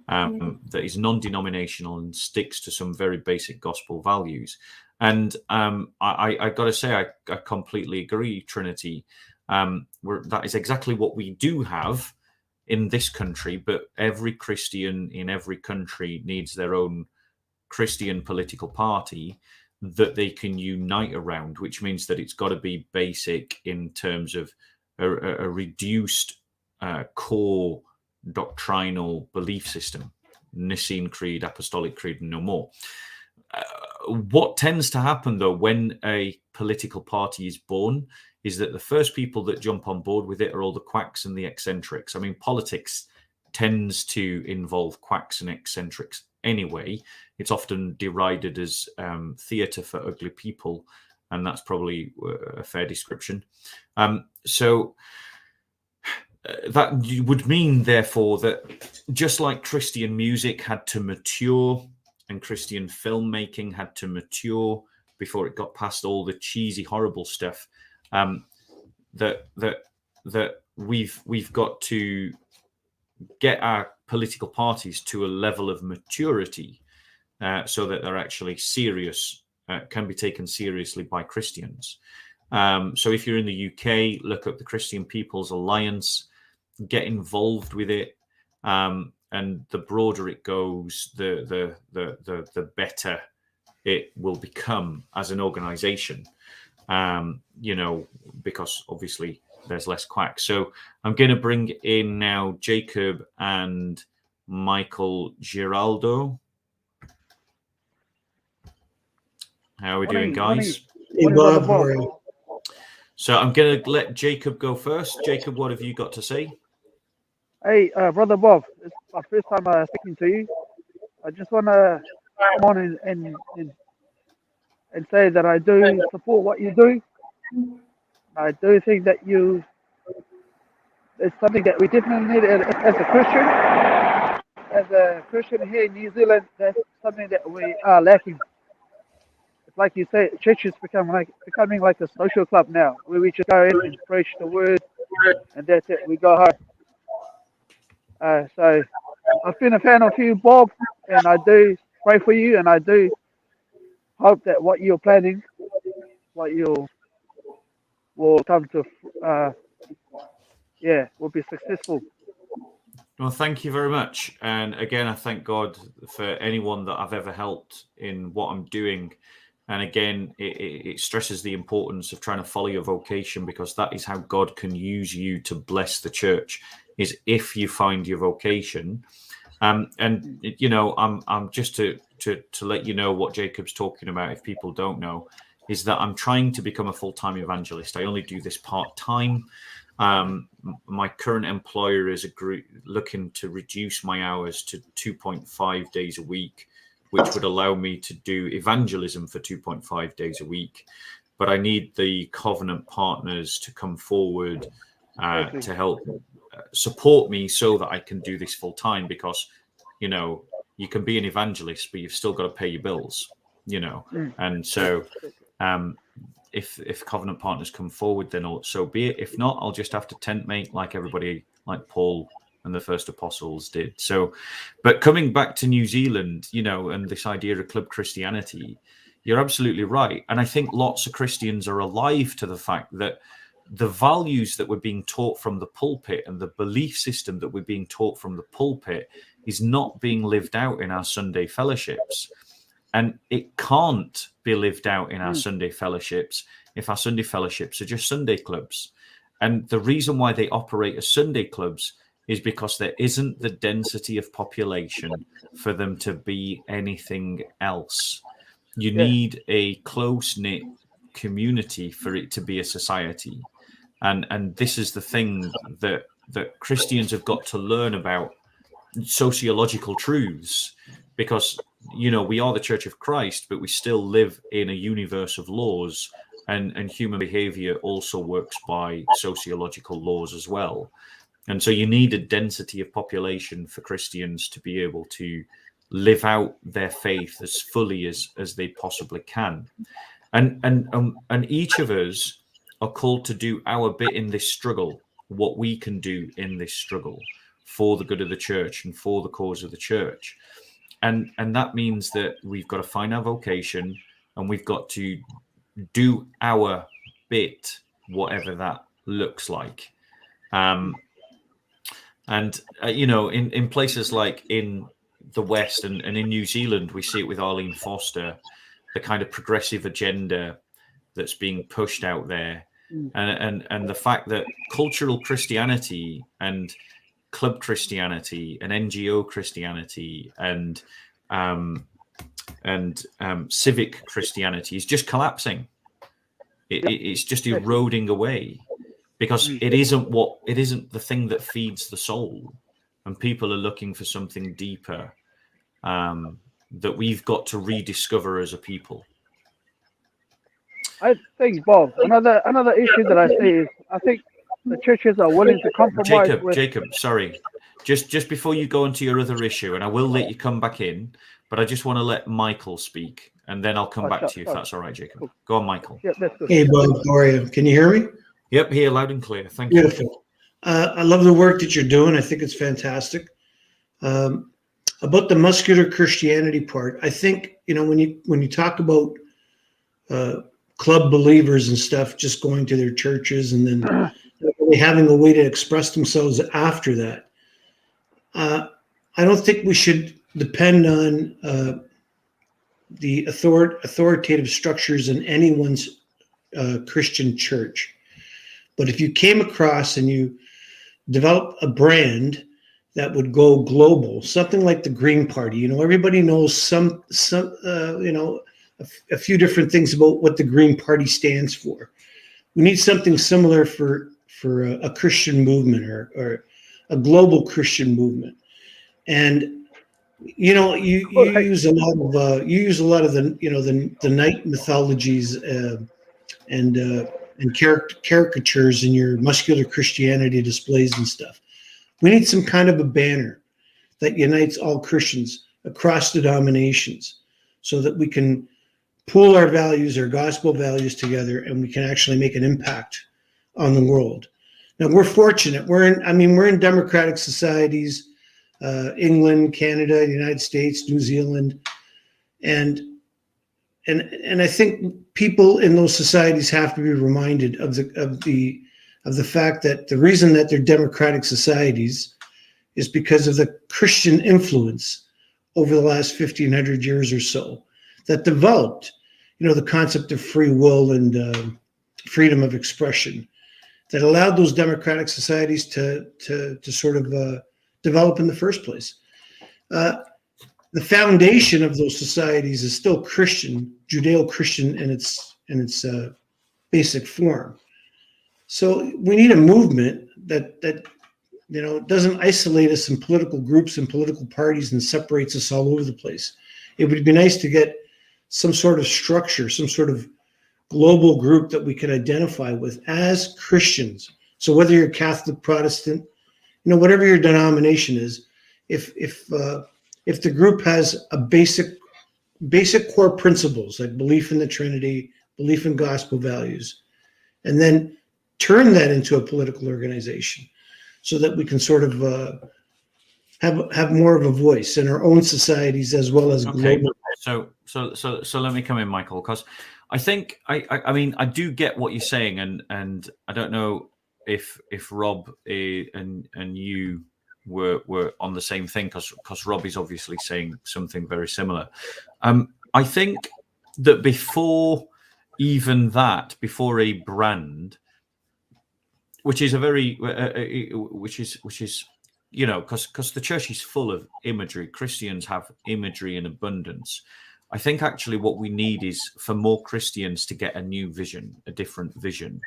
that is non-denominational and sticks to some very basic gospel values. And I got to say, I completely agree, Trinity. That is exactly what we do have in this country, but every Christian in every country needs their own Christian political party that they can unite around, which means that it's got to be basic in terms of a reduced core doctrinal belief system, Nicene Creed, Apostolic Creed, and no more. What tends to happen, though, when a political party is born is that the first people that jump on board with it are all the quacks and the eccentrics. I mean, politics tends to involve quacks and eccentrics anyway. It's often derided as theatre for ugly people, and that's probably a fair description. So that would mean, therefore, that just like Christian music had to mature and Christian filmmaking had to mature before it got past all the cheesy, horrible stuff, that we've got to get our political parties to a level of maturity so that they're actually serious, can be taken seriously by Christians. So if you're in the UK, look up the Christian People's Alliance, get involved with it, and the broader it goes, the better it will become as an organization. Because obviously there's less quacks. So I'm going to bring in now Jacob and Michael Giraldo. How are we doing, guys? Hey, Bob, how are you? So I'm going to let Jacob go first. Jacob, what have you got to say? Hey, Brother Bob, it's my first time speaking to you. I just want to come on and say that I do support what you do. I do think that it's something that we definitely need as a Christian. As a Christian here in New Zealand, that's something that we are lacking. It's like you say, church is becoming like a social club now, where we just go in and preach the word, and that's it. We go home. So I've been a fan of you, Bob, and I do pray for you, and I do hope that what you're planning, what you will come to, will be successful. Well, thank you very much. And again, I thank God for anyone that I've ever helped in what I'm doing. And again, it stresses the importance of trying to follow your vocation, because that is how God can use you to bless the church, is if you find your vocation. I'm just to let you know what Jacob's talking about, if people don't know, is that I'm trying to become a full-time evangelist. I only do this part-time. My current employer is looking to reduce my hours to 2.5 days a week, which would allow me to do evangelism for 2.5 days a week. But I need the covenant partners to come forward to help support me so that I can do this full time, because, you can be an evangelist, but you've still got to pay your bills, And so if covenant partners come forward, then so be it. If not, I'll just have to tent mate like everybody, like Paul and the first apostles did. So, but coming back to New Zealand, and this idea of club Christianity, you're absolutely right. And I think lots of Christians are alive to the fact that the values that we're being taught from the pulpit and the belief system that we're being taught from the pulpit is not being lived out in our Sunday fellowships. And it can't be lived out in our Sunday fellowships if our Sunday fellowships are just Sunday clubs. And the reason why they operate as Sunday clubs is because there isn't the density of population for them to be anything else. You need a close-knit community for it to be a society. And this is the thing that Christians have got to learn about sociological truths, because, we are the Church of Christ, but we still live in a universe of laws, and human behavior also works by sociological laws as well. And so you need a density of population for Christians to be able to live out their faith as fully as they possibly can. And each of us are called to do our bit in this struggle, what we can do in this struggle for the good of the church and for the cause of the church. And that means that we've got to find our vocation, and we've got to do our bit, whatever that looks like. In places like in the West and in New Zealand, we see it with Arlene Foster, the kind of progressive agenda that's being pushed out there. And the fact that cultural Christianity and club Christianity and NGO Christianity and civic Christianity is just collapsing. It's just eroding away, because it isn't the thing that feeds the soul, and people are looking for something deeper that we've got to rediscover as a people. I think, Bob, another issue that I see is I think the churches are willing to compromise. Jacob, sorry. Just before you go into your other issue, and I will let you come back in, but I just want to let Michael speak, and then I'll come back to you if that's all right, Jacob. Cool. Go on, Michael. Yeah, that's good. Hey, Bob, how are you? Can you hear me? Yep, here, loud and clear. Thank you. Beautiful. I love the work that you're doing. I think it's fantastic. About the muscular Christianity part, I think, when you talk about club believers and stuff just going to their churches and then really having a way to express themselves after that, I don't think we should depend on the authoritative structures in anyone's Christian church. But if you came across and you develop a brand that would go global, something like the Green Party, everybody knows a few different things about what the Green Party stands for. We need something similar for a Christian movement or a global Christian movement. And you use a lot of the night mythologies and caricatures in your muscular Christianity displays and stuff. We need some kind of a banner that unites all Christians across denominations, so that we can pool our values, our gospel values together, and we can actually make an impact on the world. Now, we're fortunate. We're in democratic societies, England, Canada, United States, New Zealand, and I think people in those societies have to be reminded of the fact that the reason that they're democratic societies is because of the Christian influence over the last 1,500 years or so that developed, the concept of free will and freedom of expression that allowed those democratic societies to sort of develop in the first place. The foundation of those societies is still Christian, Judeo-Christian in its basic form. So we need a movement that doesn't isolate us in political groups and political parties and separates us all over the place. It would be nice to get some sort of structure, some sort of global group that we can identify with as Christians. So whether you're Catholic, Protestant, whatever your denomination is, if the group has a basic core principles like belief in the Trinity, belief in gospel values, and then turn that into a political organization so that we can sort of have more of a voice in our own societies as well as global. So let me come in, Michael, because I think I do get what you're saying, and I don't know if Rob and you were on the same thing, because Rob is obviously saying something very similar. I think that before a brand, which is because the church is full of imagery. Christians have imagery in abundance. I think actually what we need is for more Christians to get a new vision, a different vision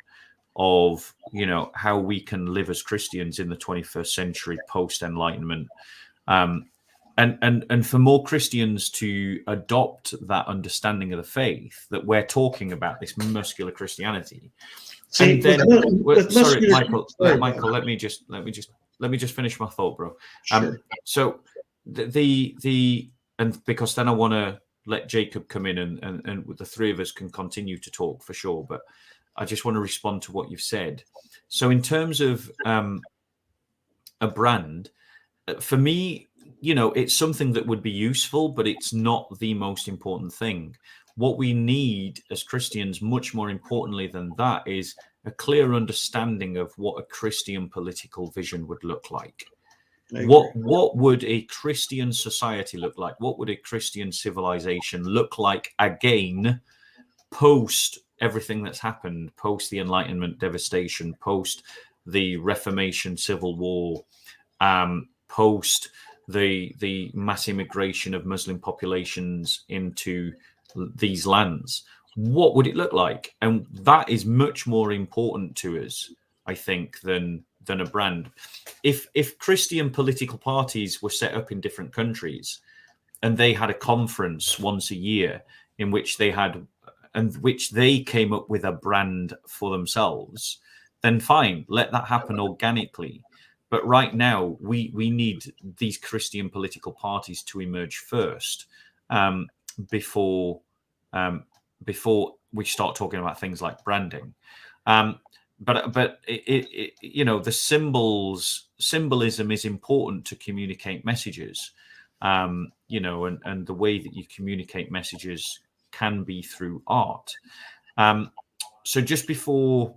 of, how we can live as Christians in the 21st century post-Enlightenment. And for more Christians to adopt that understanding of the faith that we're talking about, this muscular Christianity. See, sorry, Michael, let me just finish my thought, bro. Sure. So and because then I want to let Jacob come in and the three of us can continue to talk for sure. But I just want to respond to what you've said. So in terms of a brand, for me, it's something that would be useful, but it's not the most important thing. What we need as Christians, much more importantly than that, is a clear understanding of what a Christian political vision would look like. What would a Christian society look like? What would a Christian civilization look like again, post everything that's happened, post the Enlightenment devastation, post the Reformation Civil War, post the mass immigration of Muslim populations into these lands? What would it look like? And that is much more important to us, I think, than a brand. If Christian political parties were set up in different countries and they had a conference once a year in which they came up with a brand for themselves, then fine, let that happen organically. But right now, we need these Christian political parties to emerge first, before we start talking about things like branding. But the symbolism is important to communicate messages, and the way that you communicate messages can be through art. So just before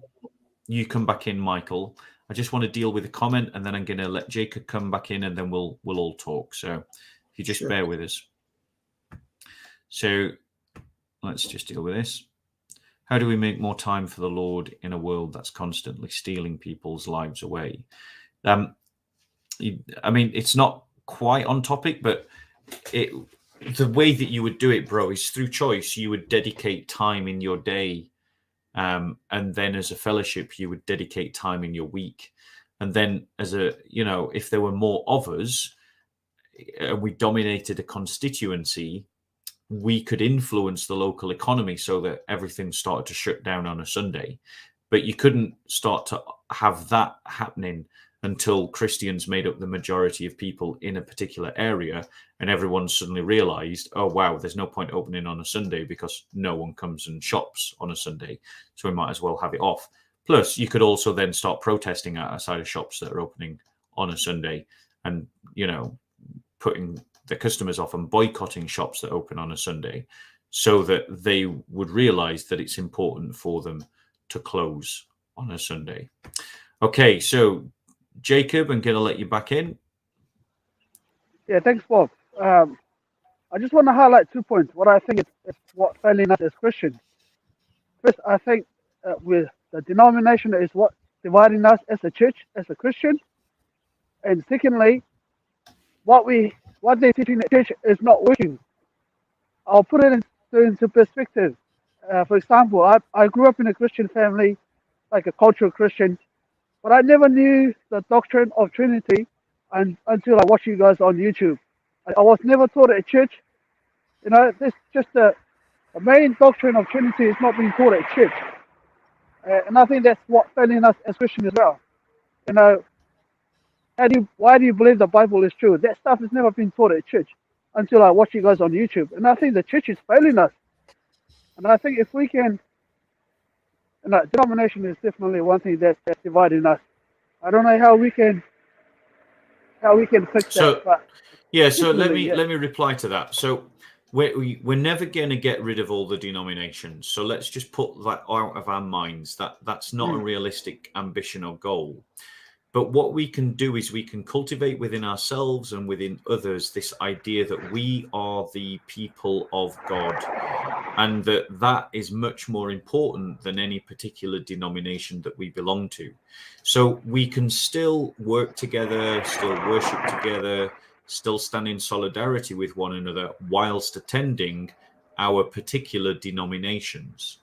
you come back in, Michael, I just want to deal with a comment, and then I'm going to let Jacob come back in, and then we'll all talk. So if you just bear with us. So let's just deal with this. How do we make more time for the Lord in a world that's constantly stealing people's lives away? I mean, it's not quite on topic, but the way that you would do it, bro, is through choice. You would dedicate time in your day, and then as a fellowship, you would dedicate time in your week. And then if there were more of us, we dominated a constituency, we could influence the local economy so that everything started to shut down on a Sunday. But you couldn't start to have that happening until Christians made up the majority of people in a particular area, and everyone suddenly realized, oh, wow, there's no point opening on a Sunday because no one comes and shops on a Sunday, so we might as well have it off. Plus, you could also then start protesting outside of shops that are opening on a Sunday and, putting the customers off and boycotting shops that open on a Sunday, so that they would realize that it's important for them to close on a Sunday. Okay, so Jacob, I'm going to let you back in. Yeah, thanks, Bob. I just want to highlight 2 points. What I think is what failing us as Christians. First, I think with the denomination is what dividing us as a church, as a Christian. And secondly, what they're teaching the church is not working. I'll put it into perspective. For example, I grew up in a Christian family, like a cultural Christian, but I never knew the doctrine of Trinity until I watched you guys on YouTube. I was never taught at church. This just the main doctrine of Trinity is not being taught at church. And I think that's what failing us as Christians as well. Why do you believe the Bible is true? That stuff has never been taught at church until I watch you guys on YouTube. And I think the church is failing us. And I think if we can, and denomination is definitely one thing that's dividing us. I don't know how we can fix that. But so let me reply to that. So we're never going to get rid of all the denominations. So let's just put that out of our minds. That's not a realistic ambition or goal. But what we can do is we can cultivate within ourselves and within others this idea that we are the people of God, and that is much more important than any particular denomination that we belong to. So we can still work together, still worship together, still stand in solidarity with one another whilst attending our particular denominations.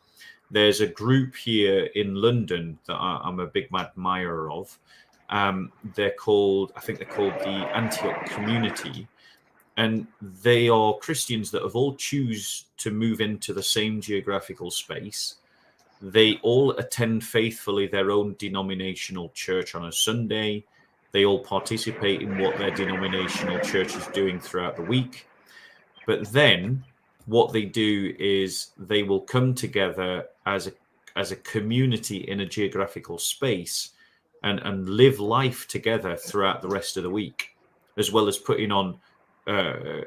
There's a group here in London that I'm a big admirer of. They're called the Antioch Community, and they are Christians that have all choose to move into the same geographical space. They all attend faithfully their own denominational church on a Sunday. They all participate in what their denominational church is doing throughout the week. But then what they do is they will come together as as a community in a geographical space and live life together throughout the rest of the week, as well as putting on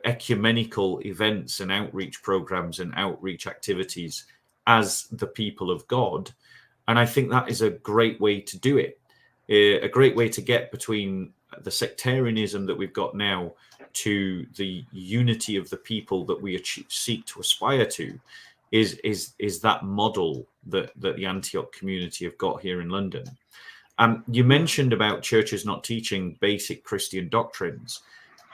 ecumenical events and outreach programs and outreach activities as the people of God. And I think that is a great way to do it, a great way to get between the sectarianism that we've got now to the unity of the people that we seek to aspire to, is that model that the Antioch community have got here in London. You mentioned about churches not teaching basic Christian doctrines.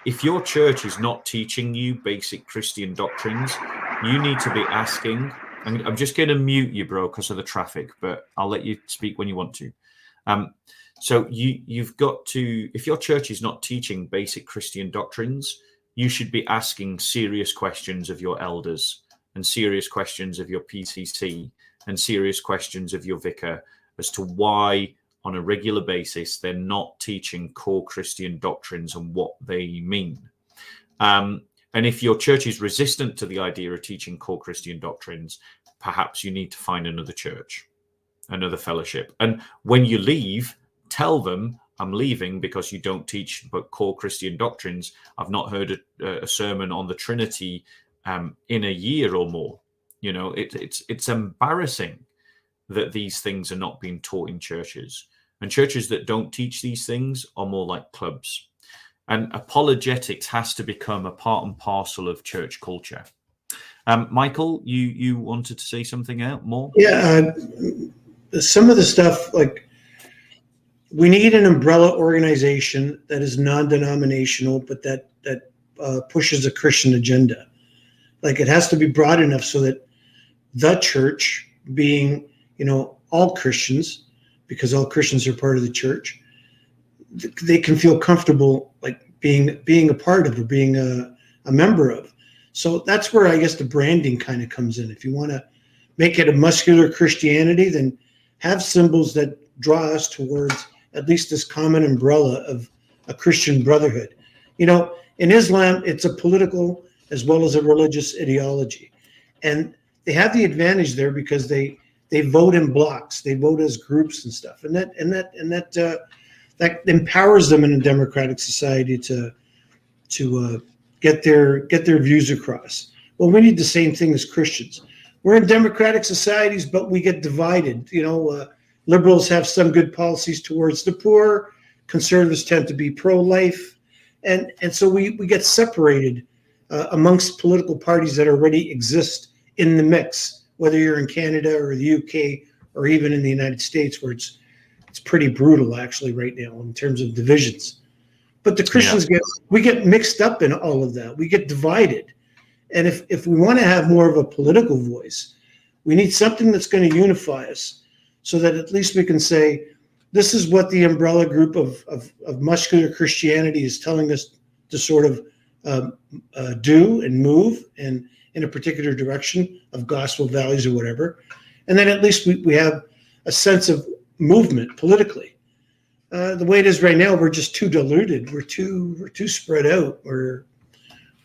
If your church is not teaching you basic Christian doctrines, you need to be asking. I'm just going to mute you, bro, because of the traffic, but I'll let you speak when you want to. So you've got to, if your church is not teaching basic Christian doctrines, you should be asking serious questions of your elders and serious questions of your PCC and serious questions of your vicar as to why on a regular basis they're not teaching core Christian doctrines and what they mean. And if your church is resistant to the idea of teaching core Christian doctrines, perhaps you need to find another church, another fellowship. And when you leave, tell them, I'm leaving because you don't teach but core Christian doctrines. I've not heard a sermon on the Trinity in a year or more. You know, it's embarrassing that these things are not being taught in churches. And churches that don't teach these things are more like clubs. And apologetics has to become a part and parcel of church culture. Michael, you wanted to say something more? Yeah, some of the stuff, like, we need an umbrella organization that is non-denominational, but that pushes a Christian agenda. Like, it has to be broad enough so that the church, being, all Christians, because all Christians are part of the church, they can feel comfortable, like, being a part of or being a member of. So that's where I guess the branding kind of comes in. If you want to make it a muscular Christianity, then have symbols that draw us towards at least this common umbrella of a Christian brotherhood. In Islam, it's a political as well as a religious ideology. And they have the advantage there because they vote in blocks, they vote as groups and stuff. And that empowers them in a democratic society to get their views across. Well, we need the same thing as Christians. We're in democratic societies, but we get divided. Liberals have some good policies towards the poor. Conservatives tend to be pro-life. And so we get separated amongst political parties that already exist in the mix, whether you're in Canada or the UK or even in the United States, where it's pretty brutal actually right now in terms of divisions. But the Christians we get mixed up in all of that. We get divided. And if we want to have more of a political voice, we need something that's going to unify us so that at least we can say, this is what the umbrella group of muscular Christianity is telling us to sort of do and move and in a particular direction of gospel values or whatever. And then at least we have a sense of movement politically. The way it is right now, we're just too diluted. We're too spread out. We're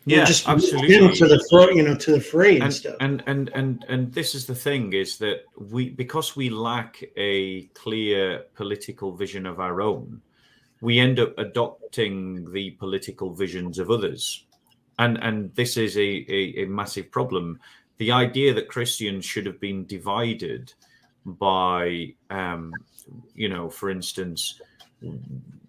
just absolutely into the fray and stuff. And this is the thing, is that because we lack a clear political vision of our own, we end up adopting the political visions of others. And this is a massive problem. The idea that Christians should have been divided by, for instance,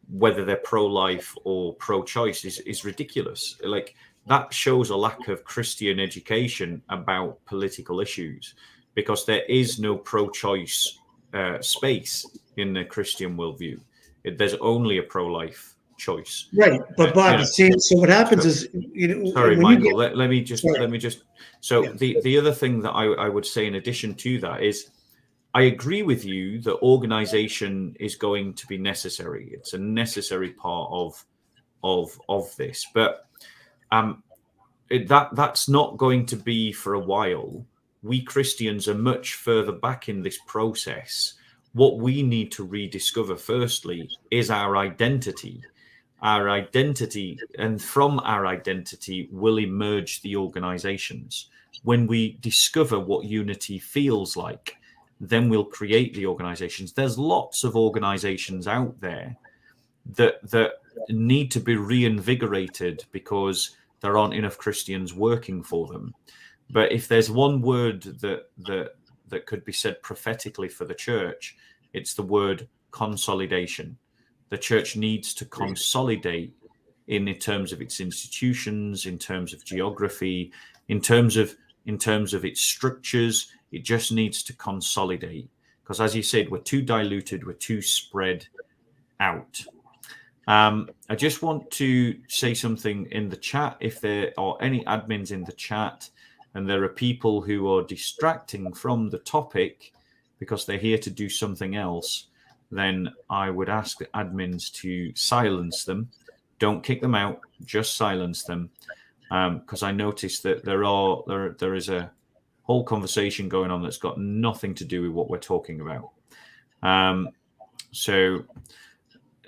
whether they're pro-life or pro-choice is ridiculous. Like, that shows a lack of Christian education about political issues, because there is no pro-choice space in the Christian worldview. There's only a pro-life choice. Right, but Bob, so what happens is, sorry, Michael. Let me just. So the other thing that I would say in addition to that is, I agree with you that organization is going to be necessary. It's a necessary part of this, but that's not going to be for a while. We Christians are much further back in this process. What we need to rediscover firstly is our identity. Our identity, and from our identity will emerge the organizations. When we discover what unity feels like, then we'll create the organizations. There's lots of organizations out there that need to be reinvigorated because there aren't enough Christians working for them. But if there's one word that could be said prophetically for the church, it's the word consolidation. The church needs to consolidate in terms of its institutions, in terms of geography, in terms of its structures. It just needs to consolidate because, as you said, we're too diluted, we're too spread out. I just want to say something in the chat. If there are any admins in the chat and there are people who are distracting from the topic because they're here to do something else, then I would ask the admins to silence them. Don't kick them out, just silence them. Because I noticed that there is a whole conversation going on that's got nothing to do with what we're talking about. So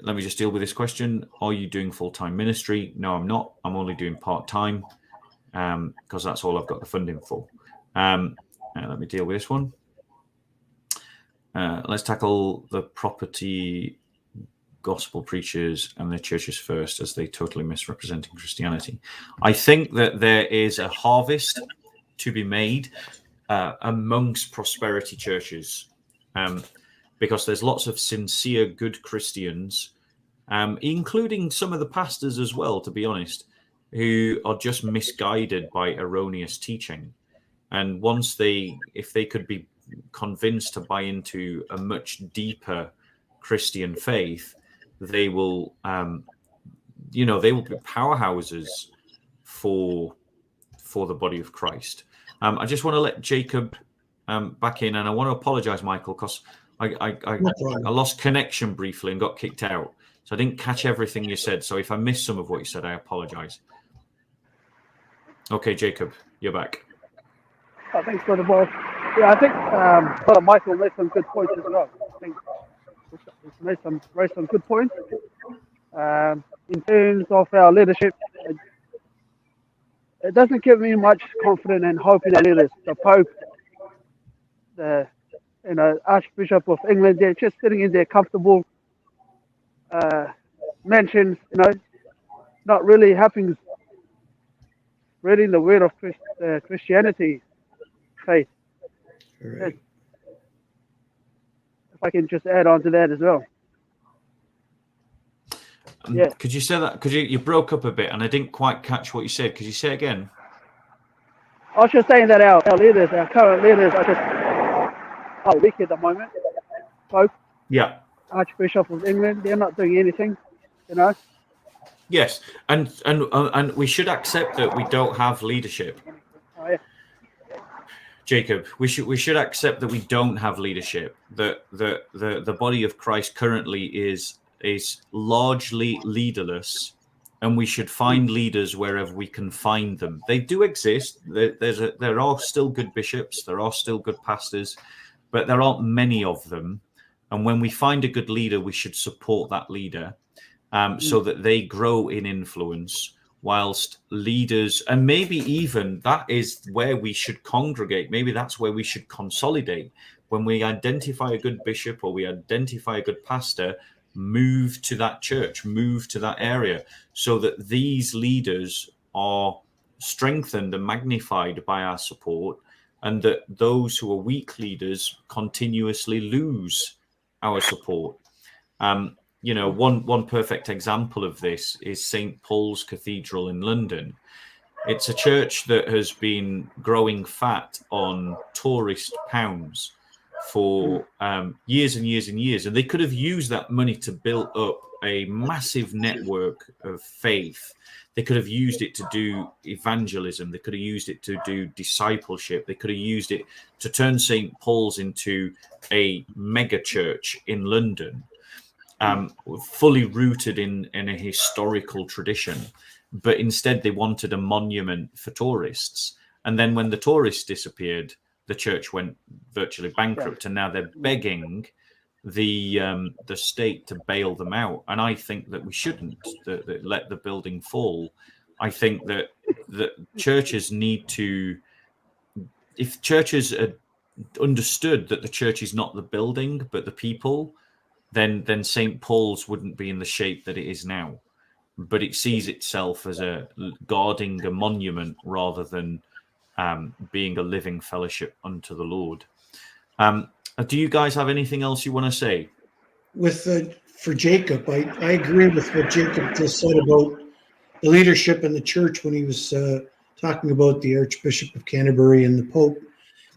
let me just deal with this question. Are you doing full-time ministry? No, I'm not. I'm only doing part-time because that's all I've got the funding for. Let me deal with this one. Let's tackle the property gospel preachers and their churches first, as they totally misrepresenting Christianity. I think that there is a harvest to be made amongst prosperity churches. Because there's lots of sincere, good Christians, including some of the pastors as well, to be honest, who are just misguided by erroneous teaching. And if they could be convinced to buy into a much deeper Christian faith, they will, they will be powerhouses for the body of Christ. I just want to let Jacob back in, and I want to apologize, Michael, because I lost connection briefly and got kicked out. So I didn't catch everything you said. So if I missed some of what you said, I apologize. Okay, Jacob, you're back. Thanks, Brother Bob. Yeah, I think Brother Michael made some good points as well. I think he's raised some good points. In terms of our leadership, it doesn't give me much confidence and hope in our leaders. The Pope, the Archbishop of England, they're just sitting in their comfortable mansions, not really having reading the word of Christianity faith. Right. If I can just add on to that as well. Yeah. Could you say that? Because you broke up a bit and I didn't quite catch what you said. Could you say it again? I was just saying that our leaders, our current leaders, are just weak at the moment. Pope, Yeah. Archbishop of England, they're not doing anything, Yes, and we should accept that we don't have leadership. Oh, yeah. Jacob, we should accept that we don't have leadership. That the body of Christ currently is largely leaderless, and we should find leaders wherever we can find them. They do exist. There are still good bishops, there are still good pastors, but there aren't many of them. And when we find a good leader, we should support that leader so that they grow in influence. Whilst leaders, and maybe even that is where we should congregate. Maybe that's where we should consolidate. When we identify a good bishop or we identify a good pastor, move to that church, move to that area, so that these leaders are strengthened and magnified by our support, and that those who are weak leaders continuously lose our support. One perfect example of this is St. Paul's Cathedral in London. It's a church that has been growing fat on tourist pounds for years and years and years. And they could have used that money to build up a massive network of faith. They could have used it to do evangelism. They could have used it to do discipleship. They could have used it to turn St. Paul's into a mega church in London. Fully rooted in a historical tradition, but instead they wanted a monument for tourists. And then when the tourists disappeared, the church went virtually bankrupt, and now they're begging the state to bail them out. And I think that we shouldn't let the building fall. I think that churches need to, if churches understood that the church is not the building but the people, then St. Paul's wouldn't be in the shape that it is now. But it sees itself as guarding a monument rather than being a living fellowship unto the Lord. Do you guys have anything else you want to say? For Jacob, I agree with what Jacob just said about the leadership in the church when he was talking about the Archbishop of Canterbury and the Pope.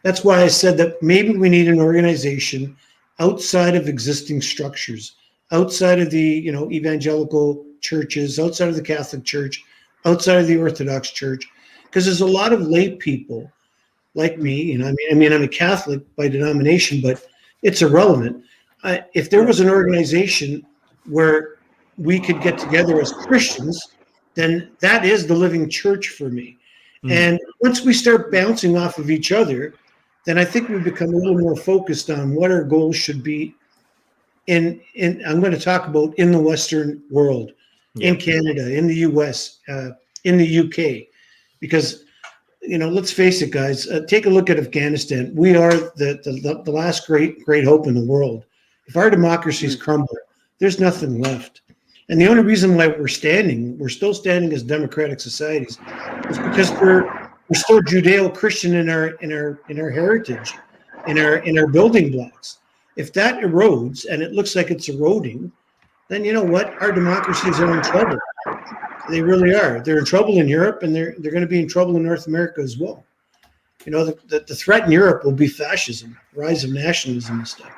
That's why I said that maybe we need an organization outside of existing structures, outside of the evangelical churches, outside of the Catholic Church, outside of the Orthodox Church, because there's a lot of lay people like me, and I mean I'm a Catholic by denomination, but it's irrelevant. If there was an organization where we could get together as Christians, then that is the living church for me. And once we start bouncing off of each other, then I think we become a little more focused on what our goals should be in I'm going to talk about in the Western world, in Canada, in the US, in the UK, because let's face it, guys. Take a look at Afghanistan. We are the last great hope in the world. If our democracies crumble, there's nothing left. And the only reason why we're still standing as democratic societies, is because we're still Judeo-Christian in our heritage, in our building blocks. If that erodes, and it looks like it's eroding, then you know what? Our democracies are in trouble. They really are. They're in trouble in Europe, and they're going to be in trouble in North America as well. The threat in Europe will be fascism, rise of nationalism and stuff.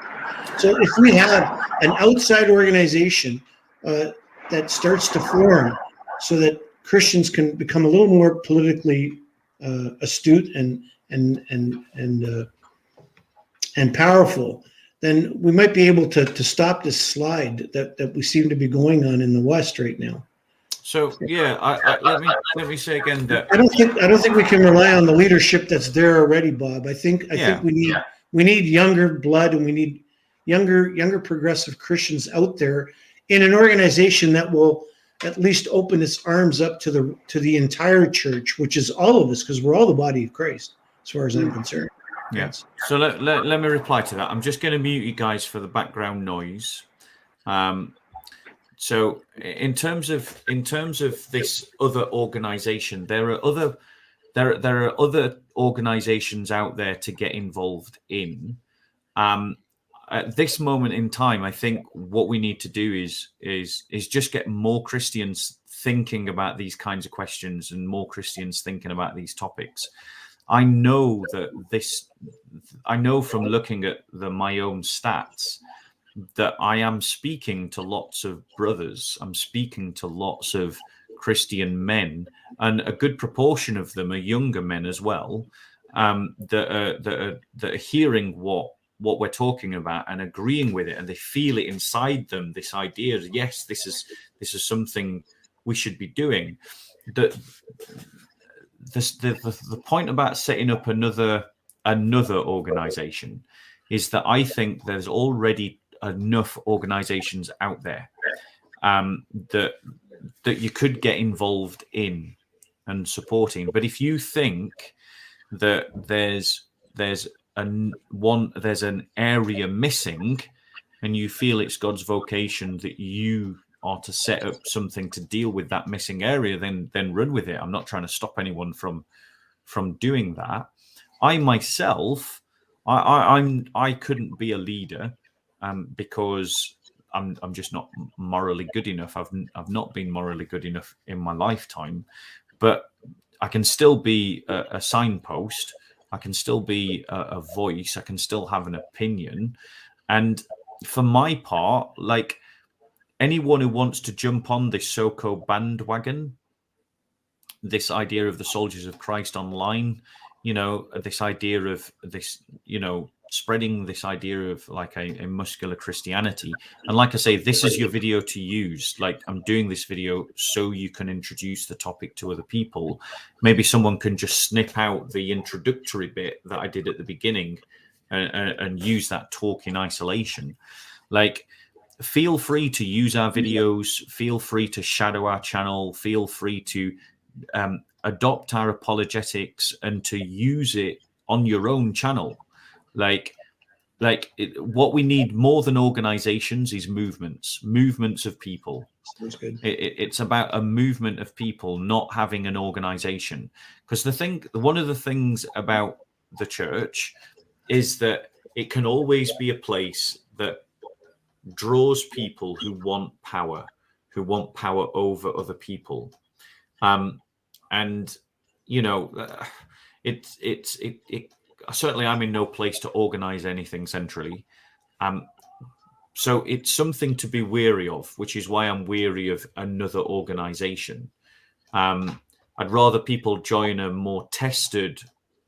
So if we have an outside organization that starts to form so that Christians can become a little more politically astute and powerful, then we might be able to stop this slide that we seem to be going on in the West right now. So let me say again that I don't think we can rely on the leadership that's there already, Bob. I think we need younger blood, and we need younger progressive Christians out there in an organization that will at least open its arms up to the entire church, which is all of us, because we're all the body of Christ, as far as I'm concerned. Yes. So let me reply to that. I'm just going to mute you guys for the background noise. So in terms of this other organization, there are other organizations out there to get involved in. At this moment in time, I think what we need to do is just get more Christians thinking about these kinds of questions and more Christians thinking about these topics. I know from looking at my own stats that I am speaking to lots of brothers. I'm speaking to lots of Christian men, and a good proportion of them are younger men as well, that are hearing what we're talking about and agreeing with it, and they feel it inside them. This idea, yes, this is something we should be doing. The point about setting up another organization is that I think there's already enough organizations out there that you could get involved in and supporting. But if you think that there's an area missing, and you feel it's God's vocation that you are to set up something to deal with that missing area, then run with it. I'm not trying to stop anyone from doing that. I myself, I couldn't be a leader because I'm just not morally good enough. I've not been morally good enough in my lifetime, but I can still be a signpost. I can still be a voice. I can still have an opinion. And for my part, like anyone who wants to jump on this so-called bandwagon, this idea of the soldiers of Christ online, this idea of this, spreading this idea of like a muscular Christianity. And like I say, this is your video to use. Like I'm doing this video so you can introduce the topic to other people. Maybe someone can just snip out the introductory bit that I did at the beginning and use that talk in isolation. Like, feel free to use our videos, feel free to shadow our channel, feel free to adopt our apologetics and to use it on your own channel. What we need more than organizations is movements of people. That's good. It's about a movement of people, not having an organization. Because one of the things about the church is that it can always be a place that draws people who want power over other people. And you know, it certainly I'm in no place to organize anything centrally. So it's something to be wary of, which is why I'm weary of another organization. I'd rather people join a more tested,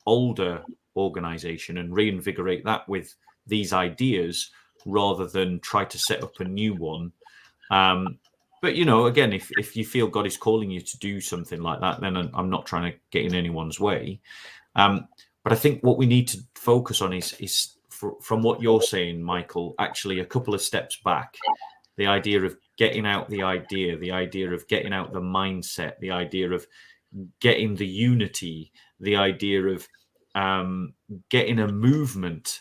older organization and reinvigorate that with these ideas rather than try to set up a new one. But, you know, again, if you feel God is calling you to do something like that, then I'm not trying to get in anyone's way. But I think what we need to focus on is from what you're saying, Michael, actually a couple of steps back. The idea of getting out the idea of getting out the mindset, the idea of getting the unity, the idea of getting a movement,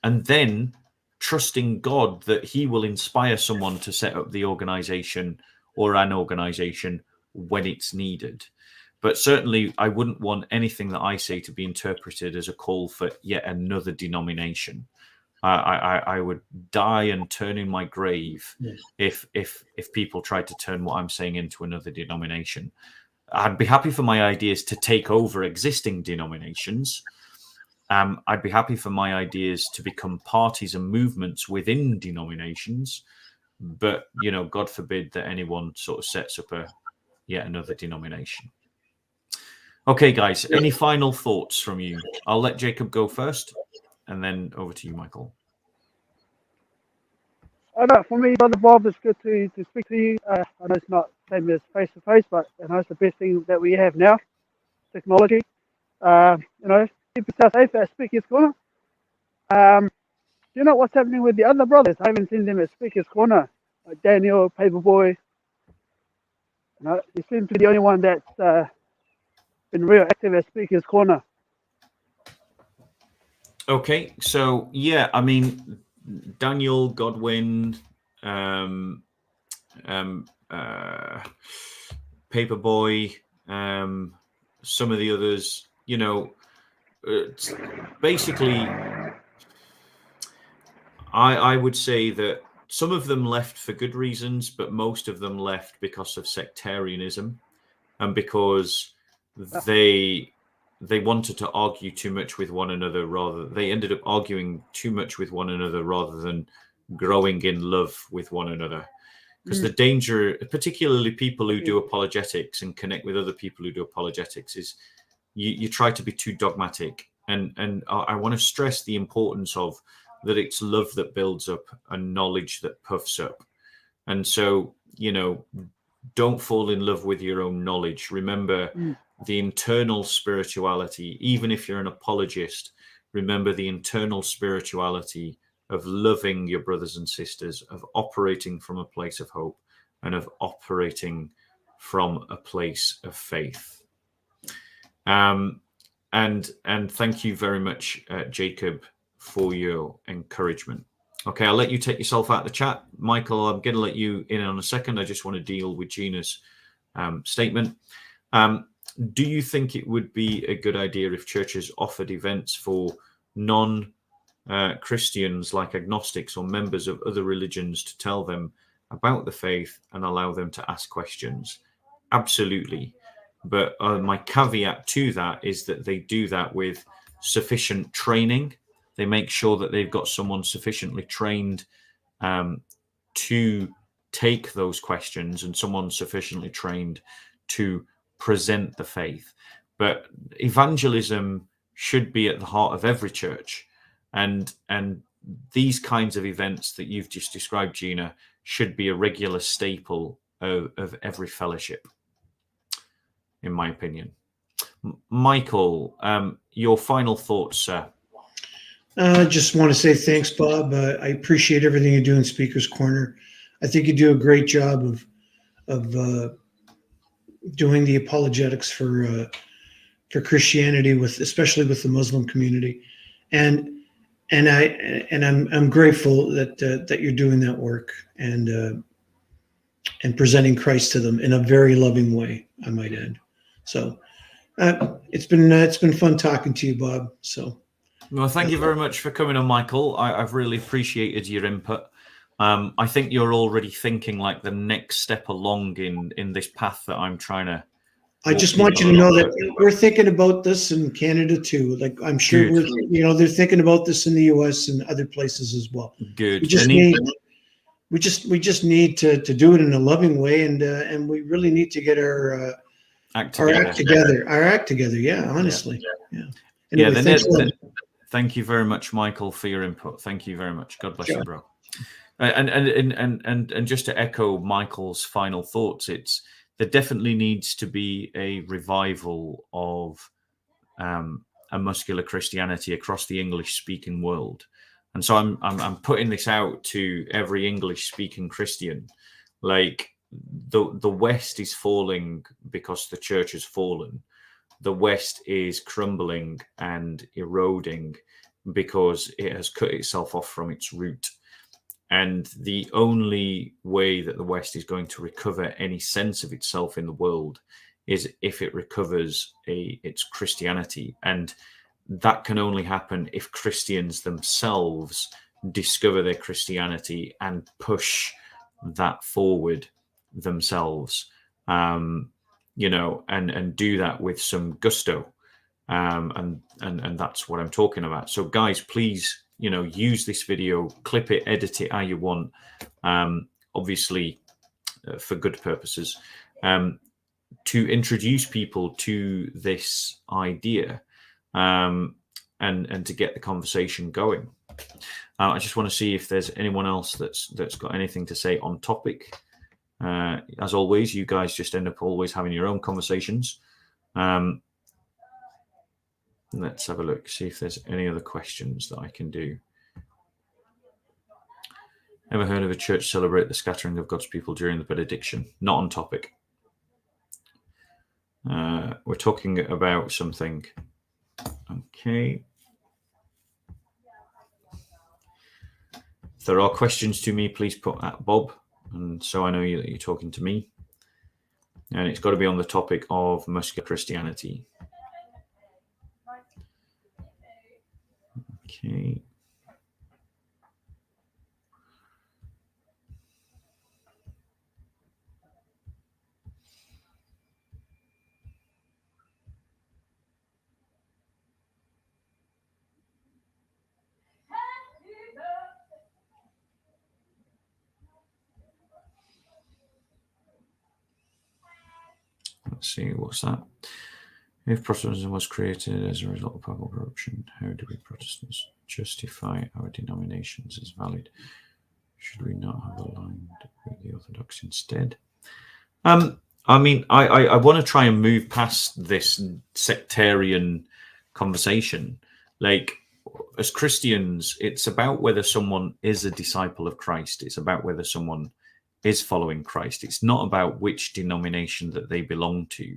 and then trusting God that he will inspire someone to set up the organization or an organization when it's needed. But certainly I wouldn't want anything that I say to be interpreted as a call for yet another denomination. I would die and turn in my grave if people tried to turn what I'm saying into another denomination. I'd be happy for my ideas to take over existing denominations. I'd be happy for my ideas to become parties and movements within denominations. But, you know, God forbid that anyone sort of sets up yet another denomination. Okay, guys, any final thoughts from you? I'll let Jacob go first, and then over to you, Michael. For me, Brother Bob, it's good to speak to you. I know it's not the same as face-to-face, but I know it's the best thing that we have now, technology. You know, keep yourself safe at Speaker's Corner. Do you know what's happening with the other brothers? I haven't seen them at Speaker's Corner. Like Daniel, Paperboy. You know, he seems to be the only one that's been real active at Speaker's Corner. Okay, so yeah, I mean, Daniel, Godwin, Paperboy, some of the others, you know, basically, I would say that some of them left for good reasons, but most of them left because of sectarianism and because they wanted to argue too much with one another they ended up arguing too much with one another rather than growing in love with one another. Because the danger, particularly people who do apologetics and connect with other people who do apologetics, is you try to be too dogmatic. And I want to stress the importance of that it's love that builds up and knowledge that puffs up. And so, you know, don't fall in love with your own knowledge. Remember the internal spirituality. Even if you're an apologist, remember the internal spirituality of loving your brothers and sisters, of operating from a place of hope, and of operating from a place of faith. And thank you very much, Jacob, for your encouragement. Okay, I'll let you take yourself out of the chat. Michael, I'm going to let you in on a second. I just want to deal with Gina's statement. Do you think it would be a good idea if churches offered events for non-Christians like agnostics or members of other religions to tell them about the faith and allow them to ask questions? Absolutely. But my caveat to that is that they do that with sufficient training. They make sure that they've got someone sufficiently trained to take those questions and someone sufficiently trained to present the faith. But evangelism should be at the heart of every church. And these kinds of events that you've just described, Gina, should be a regular staple of every fellowship, in my opinion. Michael, your final thoughts, sir. I just want to say thanks, Bob. I appreciate everything you do in Speaker's Corner. I think you do a great job of doing the apologetics for Christianity, especially with the Muslim community. And I'm grateful that you're doing that work and presenting Christ to them in a very loving way, I might add. So it's been fun talking to you, Bob. So well, thank you very much for coming on, Michael. I've really appreciated your input. I think you're already thinking like the next step along in this path that I'm trying to. I just want you to know that we're thinking about this in Canada too. Like I'm sure they're thinking about this in the US and other places as well. Good. We just need to do it in a loving way, and we really need to get our act together. Yeah, honestly. Yeah. Anyway, thank you very much, Michael, for your input. Thank you very much. God bless you, bro. And just to echo Michael's final thoughts, there definitely needs to be a revival of a muscular Christianity across the English-speaking world. And so I'm putting this out to every English-speaking Christian. Like the West is falling because the church has fallen. The West is crumbling and eroding because it has cut itself off from its root. And the only way that the West is going to recover any sense of itself in the world is if it recovers its Christianity. And that can only happen if Christians themselves discover their Christianity and push that forward themselves, and do that with some gusto. And that's what I'm talking about. So guys, please, use this video, clip it, edit it how you want, obviously for good purposes, to introduce people to this idea, and to get the conversation going. I just want to see if there's anyone else that's got anything to say on topic. As always, you guys just end up always having your own conversations. Let's have a look, see if there's any other questions that I can do. Ever heard of a church celebrate the scattering of God's people during the benediction? Not on topic. We're talking about something. Okay. If there are questions to me, please put at Bob, and so I know that you're talking to me. And it's got to be on the topic of muscular Christianity. Okay. Let's see, what's that? If Protestantism was created as a result of papal corruption, how do we Protestants justify our denominations as valid? Should we not have aligned with the Orthodox instead? I mean, I want to try and move past this sectarian conversation. Like, as Christians, it's about whether someone is a disciple of Christ. It's about whether someone is following Christ. It's not about which denomination that they belong to.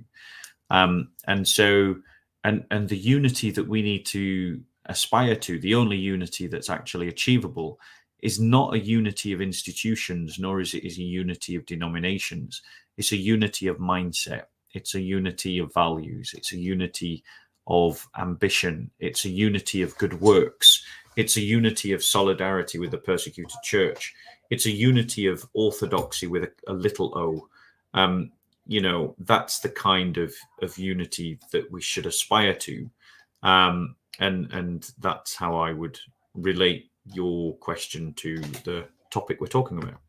And so the unity that we need to aspire to, the only unity that's actually achievable, is not a unity of institutions, nor is it a unity of denominations. It's a unity of mindset. It's a unity of values. It's a unity of ambition. It's a unity of good works. It's a unity of solidarity with the persecuted church. It's a unity of orthodoxy with a little o. That's the kind of unity that we should aspire to. And that's how I would relate your question to the topic we're talking about.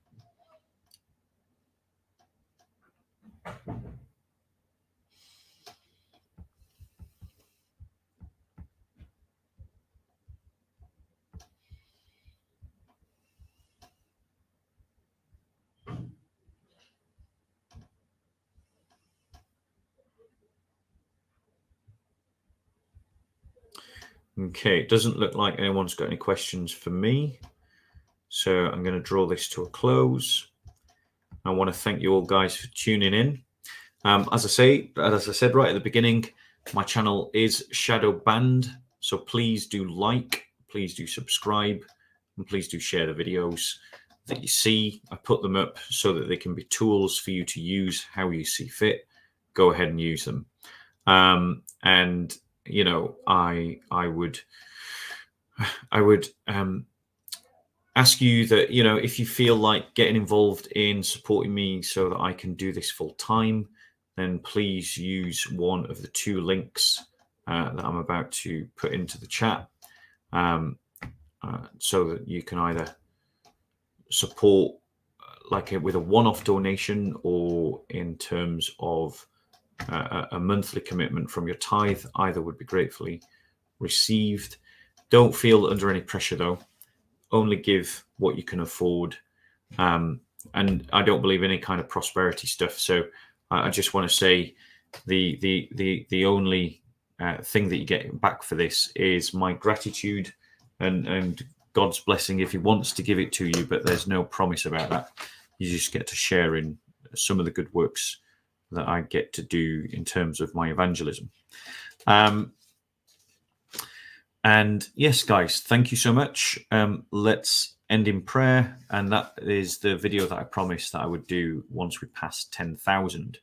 Okay, it doesn't look like anyone's got any questions for me. So I'm going to draw this to a close. I want to thank you all guys for tuning in. As I said right at the beginning, my channel is shadow banned. So please do like, please do subscribe, and please do share the videos that you see. I put them up so that they can be tools for you to use how you see fit. Go ahead and use them. And you know, I would ask you that, you know, if you feel like getting involved in supporting me so that I can do this full time, then please use one of the 2 links that I'm about to put into the chat, so that you can either support with a one-off donation, or in terms of a monthly commitment from your tithe. Either would be gratefully received. Don't feel under any pressure though. Only give what you can afford. And I don't believe in any kind of prosperity stuff. So I just want to say the only thing that you get back for this is my gratitude and God's blessing if he wants to give it to you, but there's no promise about that. You just get to share in some of the good works that I get to do in terms of my evangelism. And yes, guys, thank you so much. Let's end in prayer. And that is the video that I promised that I would do once we pass 10,000.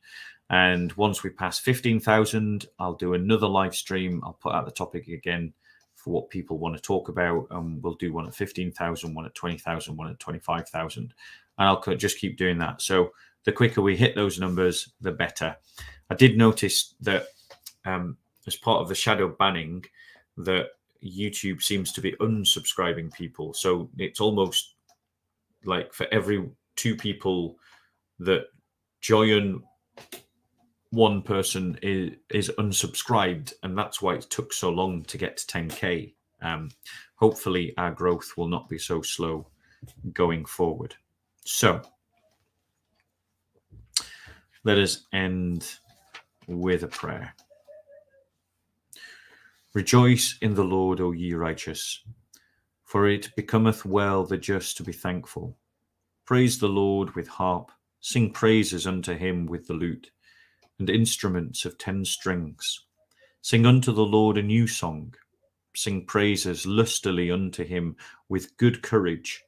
And once we pass 15,000, I'll do another live stream. I'll put out the topic again for what people want to talk about. And we'll do one at 15,000, one at 20,000, one at 25,000. And I'll just keep doing that. So the quicker we hit those numbers, the better. I did notice that as part of the shadow banning, that YouTube seems to be unsubscribing people. So it's almost like for every 2 people that join, 1 person is unsubscribed, and that's why it took so long to get to 10K. Hopefully our growth will not be so slow going forward. So let us end with a prayer. Rejoice in the Lord, O ye righteous, for it becometh well the just to be thankful. Praise the Lord with harp, sing praises unto him with the lute, and instruments of 10 strings. Sing unto the Lord a new song, sing praises lustily unto him with good courage,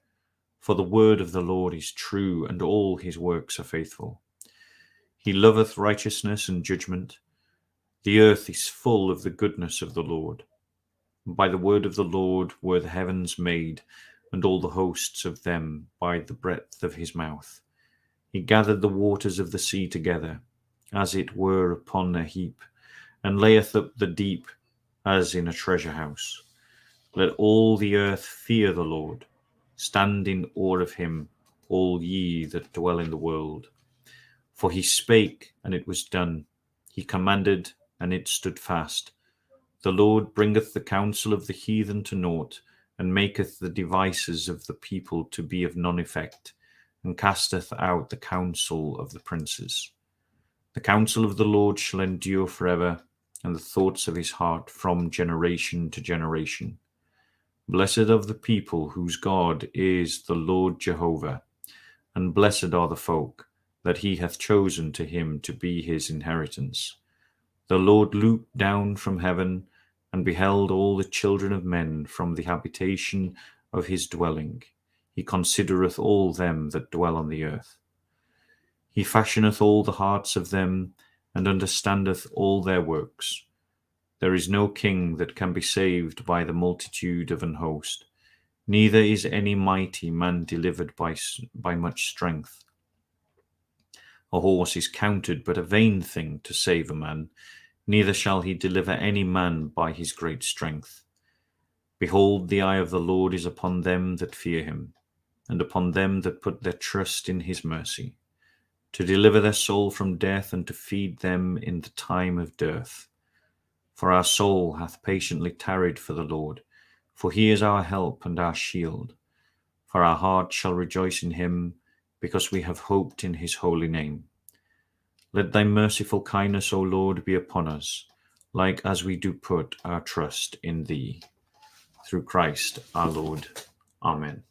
for the word of the Lord is true, and all his works are faithful. He loveth righteousness and judgment. The earth is full of the goodness of the Lord. By the word of the Lord were the heavens made, and all the hosts of them by the breadth of his mouth. He gathered the waters of the sea together, as it were upon a heap, and layeth up the deep as in a treasure house. Let all the earth fear the Lord. Stand in awe of him, all ye that dwell in the world. For he spake, and it was done. He commanded, and it stood fast. The Lord bringeth the counsel of the heathen to naught, and maketh the devices of the people to be of none effect, and casteth out the counsel of the princes. The counsel of the Lord shall endure forever, and the thoughts of his heart from generation to generation. Blessed of the people whose God is the Lord Jehovah, and blessed are the folk that he hath chosen to him to be his inheritance. The Lord looked down from heaven, and beheld all the children of men from the habitation of his dwelling. He considereth all them that dwell on the earth. He fashioneth all the hearts of them, and understandeth all their works. There is no king that can be saved by the multitude of an host, neither is any mighty man delivered by much strength. A horse is counted but a vain thing to save a man, neither shall he deliver any man by his great strength. Behold, the eye of the Lord is upon them that fear him, and upon them that put their trust in his mercy, to deliver their soul from death, and to feed them in the time of dearth. For our soul hath patiently tarried for the Lord, for he is our help and our shield. For our heart shall rejoice in him, because we have hoped in his holy name. Let thy merciful kindness, O Lord, be upon us, like as we do put our trust in thee. Through Christ our Lord. Amen.